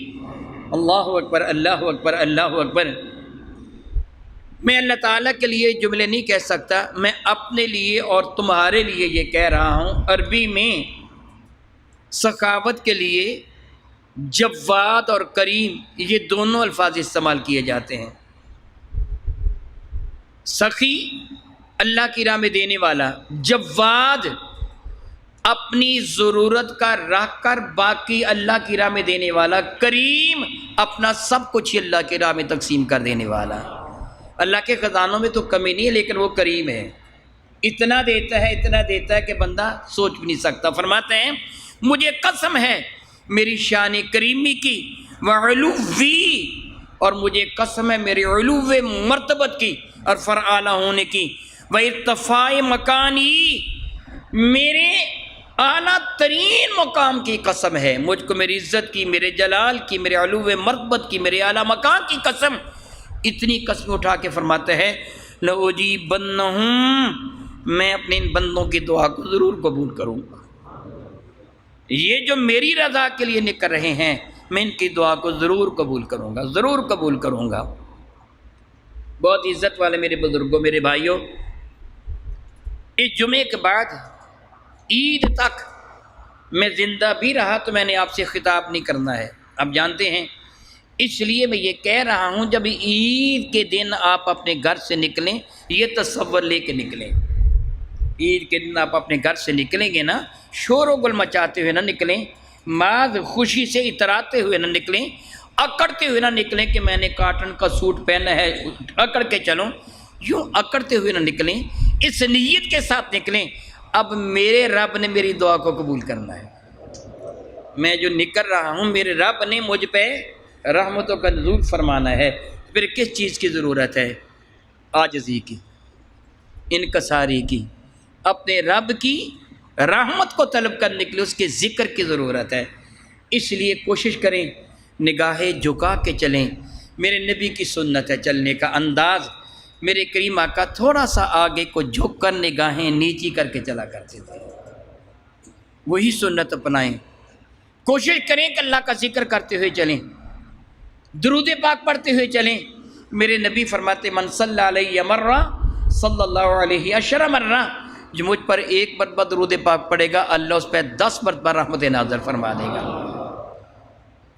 اللہ اکبر اللہ اکبر اللہ اکبر۔ میں اللہ تعالیٰ کے لیے جملے نہیں کہہ سکتا، میں اپنے لیے اور تمہارے لیے یہ کہہ رہا ہوں۔ عربی میں سخاوت کے لیے جواد اور کریم یہ دونوں الفاظ استعمال کیے جاتے ہیں۔ سخی اللہ کی راہ میں دینے والا، جواد اپنی ضرورت کا رکھ کر باقی اللہ کی راہ میں دینے والا، کریم اپنا سب کچھ اللہ کی راہ میں تقسیم کر دینے والا۔ اللہ کے خزانوں میں تو کمی نہیں ہے، لیکن وہ کریم ہے، اتنا دیتا ہے کہ بندہ سوچ بھی نہیں سکتا۔ فرماتے ہیں مجھے قسم ہے میری شان کریمی کی، وعلوی، اور مجھے قسم ہے میری علو مرتبت کی اور فرعالی ہونے کی، وارتفاع مکانی، میرے اعلیٰ ترین مقام کی قسم ہے، مجھ کو میری عزت کی، میرے جلال کی، میرے علو مرتبت کی، میرے اعلیٰ مقام کی قسم۔ اتنی قسم اٹھا کے فرماتے ہیں لَأُجِيبَنَّهُمْ، میں اپنے ان بندوں کی دعا کو ضرور قبول کروں گا۔ یہ جو میری رضا کے لیے نکل رہے ہیں، میں ان کی دعا کو ضرور قبول کروں گا، ضرور قبول کروں گا۔ بہت عزت والے میرے بزرگوں، میرے بھائیوں، اس جمعے کے بعد عید تک میں زندہ بھی رہا تو میں نے آپ سے خطاب نہیں کرنا ہے، آپ جانتے ہیں، اس لیے میں یہ کہہ رہا ہوں جب عید کے دن آپ اپنے گھر سے نکلیں، یہ تصور لے کے نکلیں۔ عید کے دن آپ اپنے گھر سے نکلیں گے نا، شور و گل مچاتے ہوئے نہ نکلیں، بعض خوشی سے اتراتے ہوئے نہ نکلیں، اکڑتے ہوئے نہ نکلیں کہ میں نے کاٹن کا سوٹ پہنا ہے اکڑ کے چلوں، یوں اکڑتے ہوئے نہ نکلیں، اس نیت کے ساتھ نکلیں اب میرے رب نے میری دعا کو قبول کرنا ہے، میں جو نکل رہا ہوں میرے رب نے مجھ پہ رحمتوں کا نزول فرمانا ہے، پھر کس چیز کی ضرورت ہے؟ عاجزی کی، انکساری کی، اپنے رب کی رحمت کو طلب کرنے کے لیے اس کے ذکر کی ضرورت ہے۔ اس لیے کوشش کریں نگاہیں جھکا کے چلیں، میرے نبی کی سنت ہے چلنے کا انداز، میرے کریم آقا تھوڑا سا آگے کو جھک کر نگاہیں نیچی کر کے چلا کرتے تھے، وہی سنت اپنائیں۔ کوشش کریں کہ اللہ کا ذکر کرتے ہوئے چلیں، درود پاک پڑھتے ہوئے چلیں۔ میرے نبی فرماتے من صلی علیہ مرہ صلی اللہ علیہ عشر مرہ، جو مجھ پر ایک مرتبہ درود پاک پڑھے گا اللہ اس پہ 10 مرتبہ رحمت نازل فرما دے گا۔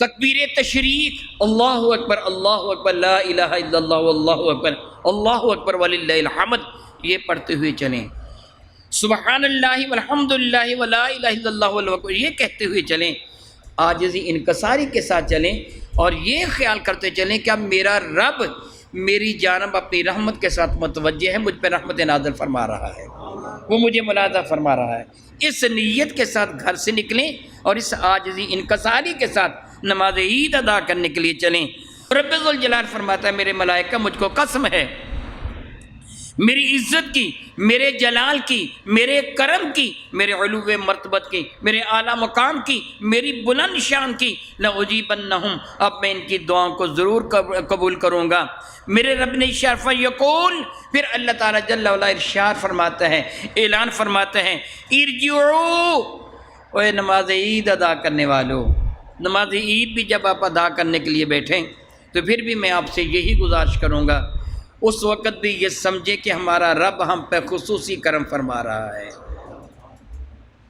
تکبیر تشریق، اللہ اکبر لا الہ الا اللہ اللہ اکبر وللہ الحمد، یہ پڑھتے ہوئے چلیں۔ سبحان اللہ والحمد للہ ولا الہ الا اللہ واللہ اکبر، یہ کہتے ہوئے چلیں، عاجزی انکساری کے ساتھ چلیں، اور یہ خیال کرتے چلیں کہ اب میرا رب میری جانب اپنی رحمت کے ساتھ متوجہ ہے، مجھ پہ رحمت نازل فرما رہا ہے، وہ مجھے ملاحظہ فرما رہا ہے۔ اس نیت کے ساتھ گھر سے نکلیں اور اس عاجزی انکساری کے ساتھ نماز عید ادا کرنے کے لیے چلیں۔ رب ذوالجلال فرماتا ہے میرے ملائکہ مجھ کو قسم ہے میری عزت کی، میرے جلال کی، میرے کرم کی، میرے علو مرتبت کی، میرے اعلیٰ مقام کی، میری بلند شان کی، لَأُجِيبَنَّهُمْ، اب میں ان کی دعاؤں کو ضرور قبول کروں گا۔ میرے رب نے اشارہ یقول، پھر اللہ تعالیٰ جل وعلا ارشاد فرماتا ہے، اعلان فرماتا ہے، ارجعوا، اے نماز عید ادا کرنے والو، نماز عید بھی جب آپ ادا کرنے کے لیے بیٹھیں تو پھر بھی میں آپ سے یہی گزارش کروں گا، اس وقت بھی یہ سمجھے کہ ہمارا رب ہم پہ خصوصی کرم فرما رہا ہے۔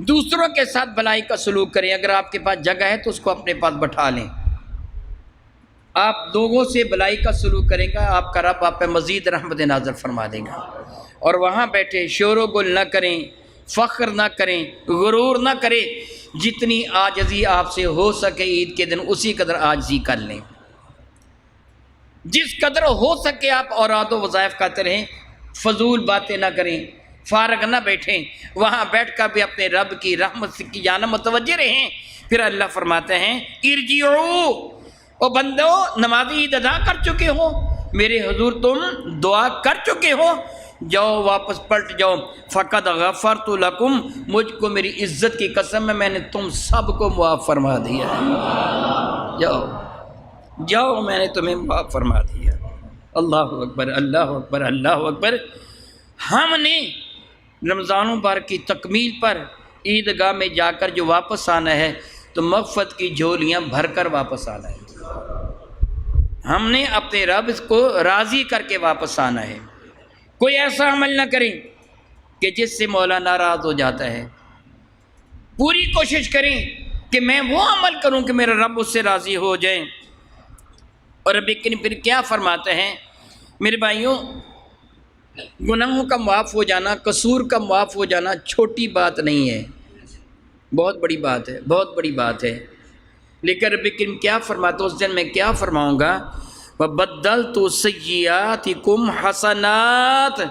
دوسروں کے ساتھ بھلائی کا سلوک کریں، اگر آپ کے پاس جگہ ہے تو اس کو اپنے پاس بٹھا لیں، آپ لوگوں سے بھلائی کا سلوک کریں گا، آپ کا رب آپ پہ مزید رحمت نازل فرما دے گا۔ اور وہاں بیٹھے شور و گل نہ کریں، فخر نہ کریں، غرور نہ کریں، جتنی عاجزی آپ سے ہو سکے عید کے دن اسی قدر عاجزی کر لیں، جس قدر ہو سکے آپ اوراد و وظائف کرتے رہیں، فضول باتیں نہ کریں، فارغ نہ بیٹھیں، وہاں بیٹھ کر بھی اپنے رب کی رحمت کی جانب متوجہ رہیں۔ پھر اللہ فرماتے ہیں ارجعوا، او بندو نماز عید ادا کر چکے ہو، میرے حضور تم دعا کر چکے ہو، جاؤ واپس پلٹ جاؤ، فقد غفرت لکم، مجھ کو میری عزت کی قسم ہے میں نے تم سب کو معاف فرما دیا ہے، جاؤ جاؤ میں نے تمہیں معاف فرما دیا۔ اللہ اکبر اللہ اکبر اللہ اکبر۔ ہم نے رمضان مبارک کی تکمیل پر عیدگاہ میں جا کر جو واپس آنا ہے تو مغفرت کی جھولیاں بھر کر واپس آنا ہے، ہم نے اپنے رب کو راضی کر کے واپس آنا ہے۔ کوئی ایسا عمل نہ کریں کہ جس سے مولا ناراض ہو جاتا ہے، پوری کوشش کریں کہ میں وہ عمل کروں کہ میرا رب اس سے راضی ہو جائے۔ اور رب کریم پھر کیا فرماتے ہیں میرے بھائیوں، گناہوں کا معاف ہو جانا، قصور کا معاف ہو جانا چھوٹی بات نہیں ہے، بہت بڑی بات ہے، بہت بڑی بات ہے۔ لیکن رب کریم کیا فرماتا، اس دن میں کیا فرماؤں گا، وَبَدَّلْتُ سَيِّئَاتِكُمْ حَسَنَاتٍ،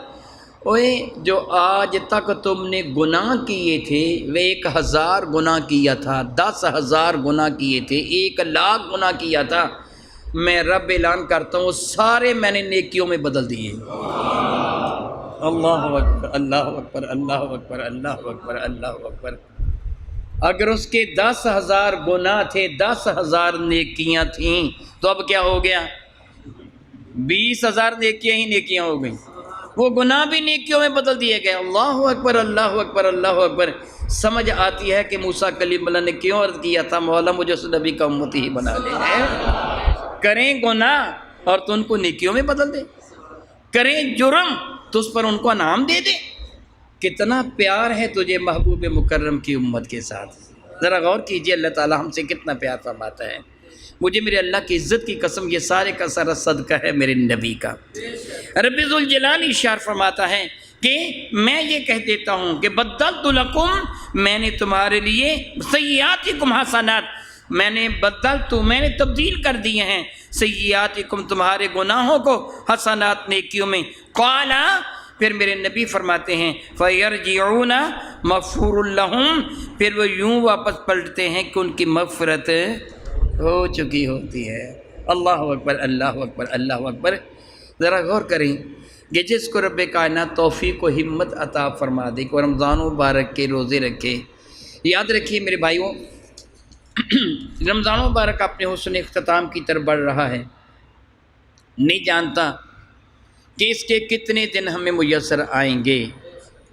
اوے جو آج تک تم نے گناہ کیے تھے، وہ 1000 گناہ کیا تھا، 10,000 گناہ کیے تھے، 1,00,000 گناہ کیا تھا، میں رب اعلان کرتا ہوں سارے میں نے نیکیوں میں بدل دیے۔ اللہ اکبر، اللہ اکبر، اللہ اکبر، اللہ اکبر، اللہ اکبر۔ اگر اس کے 10,000 گناہ تھے، 10,000 نیکیاں تھیں، تو اب کیا ہو گیا؟ 20,000 نیکیاں ہی نیکیاں ہو گئیں، وہ گناہ بھی نیکیوں میں بدل دیے گئے۔ اللہ اکبر، اللہ اکبر، اللہ اکبر۔ سمجھ آتی ہے کہ موسیٰ کلیم اللہ نے کیوں عرض کیا تھا مولا مجھے اس نبی کا امتی ہی بنا لے۔ کریں گناہ اور تو ان کو نیکیوں میں بدل دے، کریں جرم تو اس پر ان کو انعام دے دے۔ کتنا پیار ہے تجھے محبوب مکرم کی امت کے ساتھ، ذرا غور کیجئے اللہ تعالی ہم سے کتنا پیار فرماتا ہے۔ مجھے میرے اللہ کی عزت کی قسم یہ سارے کا سارا صدقہ ہے میرے نبی کا۔ رب ذوالجلال ارشاد فرماتا ہے کہ میں یہ کہہ دیتا ہوں کہ بدلت لکم، میں نے تمہارے لیے سیئاتکم حسنات، میں نے تبدیل کر دیے ہیں سیئاتکم تمہارے گناہوں کو حسنات نیکیوں میں۔ قال، پھر میرے نبی فرماتے ہیں فَيَرْجِعُونَ مَغْفُورٌ لَهُمْ، پھر وہ یوں واپس پلٹتے ہیں کہ ان کی مغفرت ہو چکی ہوتی ہے۔ اللہ اکبر، اللہ اکبر، اللہ اکبر۔ ذرا غور کریں کہ جس کو رب کائنات توفیق و ہمت عطا فرما دے کہ رمضان مبارک کے روزے رکھے، یاد رکھیے میرے بھائیوں رمضان مبارک اپنے حسن اختتام کی طرف بڑھ رہا ہے، نہیں جانتا کہ اس کے کتنے دن ہمیں میسر آئیں گے۔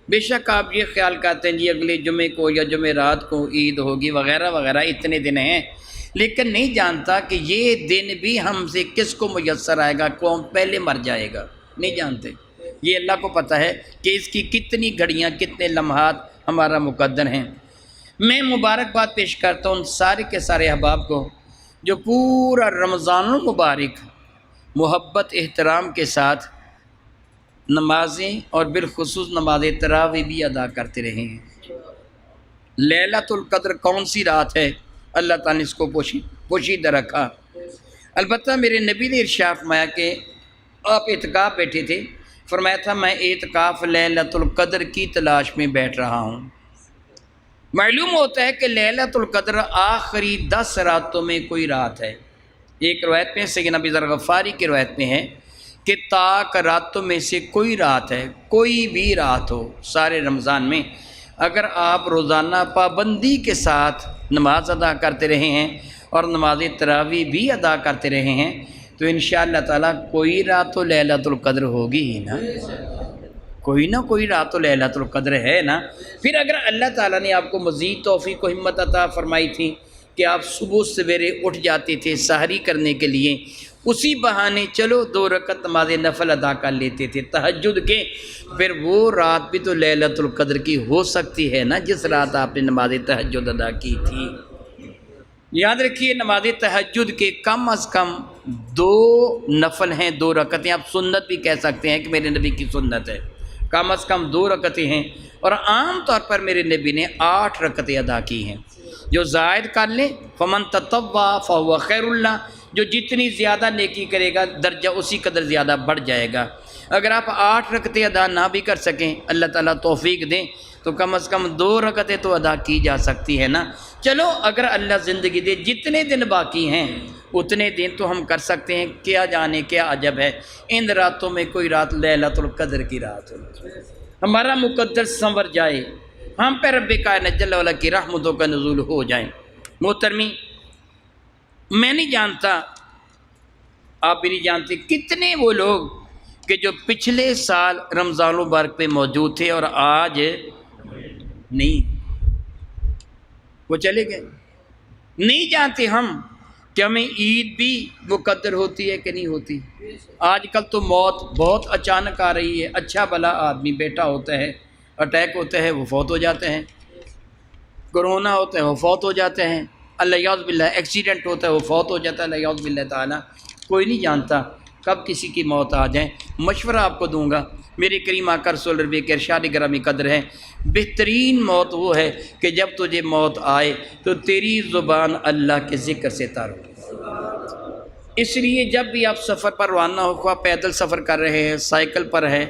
بے شک آپ یہ خیال کرتے ہیں جی اگلے جمعے کو یا جمعرات کو عید ہوگی وغیرہ وغیرہ، اتنے دن ہیں، لیکن نہیں جانتا کہ یہ دن بھی ہم سے کس کو میسر آئے گا، کون پہلے مر جائے گا، نہیں جانتے۔ یہ اللہ کو پتہ ہے کہ اس کی کتنی گھڑیاں، کتنے لمحات ہمارا مقدر ہیں۔ میں مبارکباد پیش کرتا ہوں ان سارے کے سارے احباب کو جو پورا رمضان المبارک محبت احترام کے ساتھ نمازیں اور بالخصوص نماز تراویح بھی ادا کرتے رہے ہیں۔ لیلۃ القدر کون سی رات ہے؟ اللہ تعالیٰ نے اس کو پوشیدہ رکھا۔ البتہ میرے نبی نے ارشاد فرمایا کہ آپ اعتکاف بیٹھے تھے، فرمایا تھا میں اعتکاف لیلۃ القدر کی تلاش میں بیٹھ رہا ہوں۔ معلوم ہوتا ہے کہ لیلۃ القدر آخری 10 راتوں میں کوئی رات ہے۔ ایک روایت میں سیدنا ابی ذر غفاری کی روایت میں ہے کہ تاک راتوں میں سے کوئی رات ہے، کوئی بھی رات ہو سارے رمضان میں، اگر آپ روزانہ پابندی کے ساتھ نماز ادا کرتے رہے ہیں اور نماز تراویح بھی ادا کرتے رہے ہیں تو انشاءاللہ تعالیٰ کوئی رات تو لیلۃ القدر ہوگی ہی نا، کوئی نہ کوئی رات تو لیلۃ القدر ہے نا۔ پھر اگر اللہ تعالیٰ نے آپ کو مزید توفیق و ہمت عطا فرمائی تھی کہ آپ صبح سویرے اٹھ جاتے تھے سحری کرنے کے لیے، اسی بہانے چلو 2 رکعت نماز نفل ادا کر لیتے تھے تہجد کے، پھر وہ رات بھی تو لیلۃ القدر کی ہو سکتی ہے نا جس رات آپ نے نماز تہجد ادا کی تھی۔ یاد رکھیے نماز تہجد کے کم از کم 2 نفل ہیں، 2 رکعتیں، آپ سنت بھی کہہ سکتے ہیں کہ میرے نبی کی سنت ہے، کم از کم 2 رکعتیں ہیں، اور عام طور پر میرے نبی نے 8 رکعتیں ادا کی ہیں۔ جو زائد کر لیں فمن تطوع فہو خیر اللہ، جو جتنی زیادہ نیکی کرے گا درجہ اسی قدر زیادہ بڑھ جائے گا۔ اگر آپ 8 رکعتیں ادا نہ بھی کر سکیں، اللہ تعالیٰ توفیق دیں، تو کم از کم 2 رکعتیں تو ادا کی جا سکتی ہے نا۔ چلو اگر اللہ زندگی دے جتنے دن باقی ہیں اتنے دن تو ہم کر سکتے ہیں، کیا جانے کیا عجب ہے ان راتوں میں کوئی رات لیلۃ القدر کی رات ہو، ہمارا مقدر سنور جائے، ہم پہ رب کائنات جل وعلا کی رحمتوں کا نزول ہو جائیں۔ محترمی، میں نہیں جانتا، آپ بھی نہیں جانتے کتنے وہ لوگ کہ جو پچھلے سال رمضان المبارک پہ موجود تھے اور آج نہیں، وہ چلے گئے۔ نہیں جانتے ہم کہ ہمیں عید بھی مقدر ہوتی ہے کہ نہیں ہوتی۔ آج کل تو موت بہت اچانک آ رہی ہے، اچھا بھلا آدمی بیٹا ہوتا ہے، اٹیک ہوتا ہے وہ فوت ہو جاتے ہیں، کرونا ہوتا ہے وہ فوت ہو جاتے ہیں، اللہ یعوذ باللہ ایکسیڈنٹ ہوتا ہے وہ فوت ہو جاتا ہے، اللہ یعوذ باللہ تعالیٰ۔ کوئی نہیں جانتا کب کسی کی موت آ جائے۔ مشورہ آپ کو دوں گا میرے کریم آقا رسول ربی کے ارشاد گرامی قدر ہے، بہترین موت وہ ہے کہ جب تجھے موت آئے تو تیری زبان اللہ کے ذکر سے تر ہو۔ اس لیے جب بھی آپ سفر پر روانہ ہو، خواہ پیدل سفر کر رہے ہیں، سائیکل پر ہے،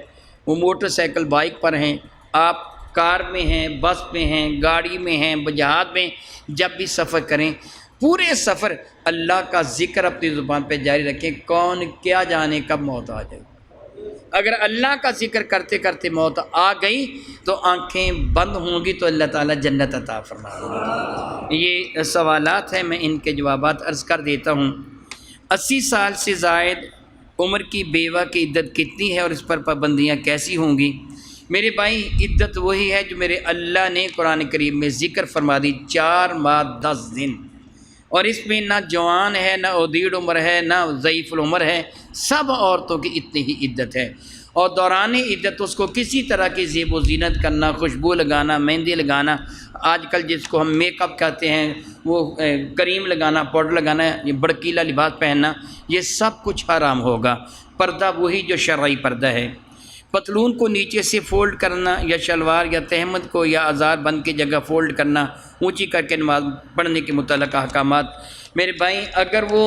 وہ موٹر سائیکل بائک پر ہیں، آپ کار میں ہیں، بس میں ہیں، گاڑی میں ہیں، جہاز میں، جب بھی سفر کریں پورے سفر اللہ کا ذکر اپنی زبان پہ جاری رکھیں۔ کون کیا جانے کب موت آ جائے، اگر اللہ کا ذکر کرتے کرتے موت آ گئی تو آنکھیں بند ہوں گی تو اللہ تعالیٰ جنت عطا فرمائے گا۔ یہ سوالات ہیں، میں ان کے جوابات عرض کر دیتا ہوں۔ 80 سال سے زائد عمر کی بیوہ کی عدت کتنی ہے اور اس پر پابندیاں کیسی ہوں گی؟ میرے بھائی، عدت وہی ہے جو میرے اللہ نے قرآن کریم میں ذکر فرما دی، 4 ماہ 10 دن، اور اس میں نہ جوان ہے، نہ ادیڑ عمر ہے، نہ ضعیف العمر ہے، سب عورتوں کی اتنی ہی عدت ہے۔ اور دوران عدت اس کو کسی طرح کی زیب و زینت کرنا، خوشبو لگانا، مہندی لگانا، آج کل جس کو ہم میک اپ کہتے ہیں، وہ کریم لگانا، پاؤڈر لگانا، یہ بڑکیلا لباس پہننا، یہ سب کچھ حرام ہوگا۔ پردہ وہی جو شرعی پردہ ہے۔ پتلون کو نیچے سے فولڈ کرنا، یا شلوار یا تہمد کو یا آزار بند کی جگہ فولڈ کرنا، اونچی کر کے نماز پڑھنے کے متعلق احکامات۔ میرے بھائی، اگر وہ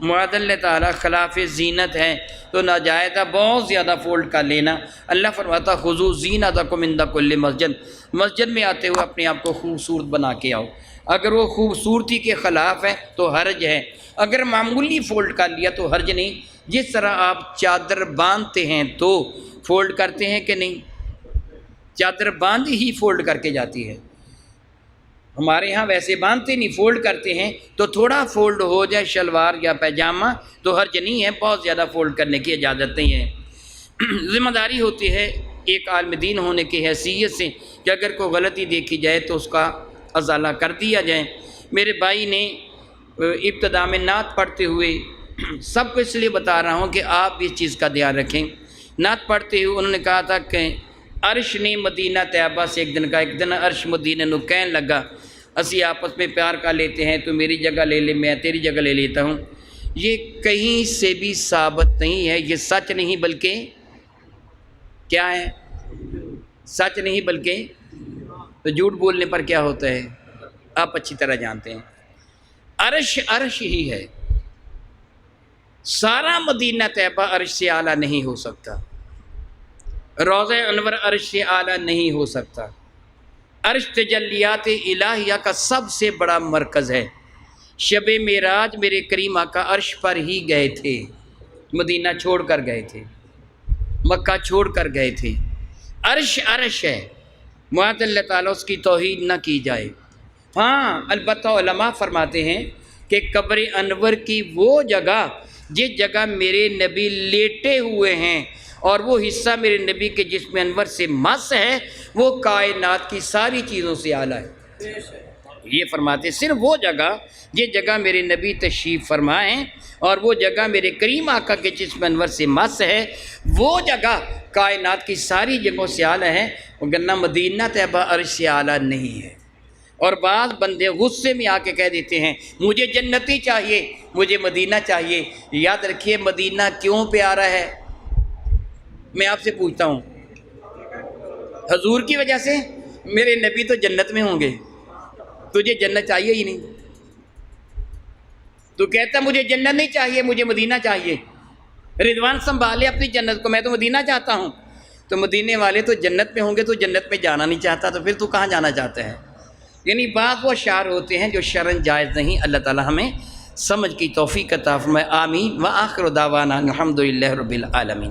معاذ اللہ تعالیٰ خلاف زینت ہے تو ناجائز بہت زیادہ فولڈ کر لینا۔ اللہ فرماتا خذوا زینتکم عند کل مسجد، مسجد میں آتے ہوئے اپنے آپ کو خوبصورت بنا کے آؤ۔ اگر وہ خوبصورتی کے خلاف ہے تو حرج ہے، اگر معمولی فولڈ کر لیا تو حرج نہیں۔ جس طرح آپ چادر باندھتے ہیں تو فولڈ کرتے ہیں کہ نہیں؟ چادر باندھ ہی فولڈ کر کے جاتی ہے، ہمارے ہاں ویسے باندھتے نہیں، فولڈ کرتے ہیں، تو تھوڑا فولڈ ہو جائے شلوار یا پیجامہ تو حرج نہیں ہے، بہت زیادہ فولڈ کرنے کی اجازت نہیں ہے۔ ذمہ داری ہوتی ہے ایک عالم دین ہونے کی حیثیت سے کہ اگر کوئی غلطی دیکھی جائے تو اس کا ازالہ کر دیا جائے۔ میرے بھائی نے ابتدا میں نعت پڑھتے ہوئے، سب کو اس لیے بتا رہا ہوں کہ آپ بھی اس چیز کا دھیان رکھیں، نعت پڑھتے ہوئے انہوں نے کہا تھا کہ عرش نے مدینہ طیبہ سے ایک دن کہا، ایک دن عرش مدینہ نو کہن لگا اسی آپس میں پیار کر لیتے ہیں، تو میری جگہ لے لے، میں تیری جگہ لے لیتا ہوں۔ یہ کہیں سے بھی ثابت نہیں ہے، یہ سچ نہیں بلکہ کیا ہے؟ سچ نہیں بلکہ، تو جھوٹ بولنے پر کیا ہوتا ہے آپ اچھی طرح جانتے ہیں۔ عرش عرش ہی ہے، سارا مدینہ طیبہ عرش سے اعلیٰ نہیں ہو سکتا، روضہ انور عرش سے اعلیٰ نہیں ہو سکتا۔ عرش تجلیات الہیہ کا سب سے بڑا مرکز ہے۔ شب معراج میرے کریم آقا عرش پر ہی گئے تھے، مدینہ چھوڑ کر گئے تھے، مکہ چھوڑ کر گئے تھے۔ عرش عرش ہے، معاذ اللہ تعالیٰ اس کی توہین نہ کی جائے۔ ہاں البتہ علماء فرماتے ہیں کہ قبر انور کی وہ جگہ جس جگہ میرے نبی لیٹے ہوئے ہیں اور وہ حصہ میرے نبی کے جسم انور سے مس ہے، وہ کائنات کی ساری چیزوں سے اعلیٰ ہے۔ یہ فرماتے صرف وہ جگہ جس جگہ میرے نبی تشریف فرمائیں اور وہ جگہ میرے کریم آقا کے جسم انور سے مس ہے، وہ جگہ کائنات کی ساری جگہوں سے اعلیٰ ہے، وگرنہ مدینہ طیبہ عرش سے اعلیٰ نہیں ہے۔ اور بعض بندے غصے میں آ کے کہہ دیتے ہیں مجھے جنتی چاہیے، مجھے مدینہ چاہیے۔ یاد رکھیے مدینہ کیوں پیارا ہے؟ میں آپ سے پوچھتا ہوں، حضور کی وجہ سے؟ میرے نبی تو جنت میں ہوں گے، تجھے جنت چاہیے ہی نہیں، تو کہتا مجھے جنت نہیں چاہیے، مجھے مدینہ چاہیے۔ رضوان سنبھالے اپنی جنت کو، میں تو مدینہ چاہتا ہوں۔ تو مدینے والے تو جنت میں ہوں گے، تو جنت میں جانا نہیں چاہتا، تو پھر تو کہاں جانا چاہتا ہے؟ یعنی بعض وہ اشعار ہوتے ہیں جو شرعاً جائز نہیں۔ اللہ تعالی ہمیں سمجھ کی توفیق عطا فرمائے، آمین۔ وآخر دعوانا الحمدللہ رب العالمین۔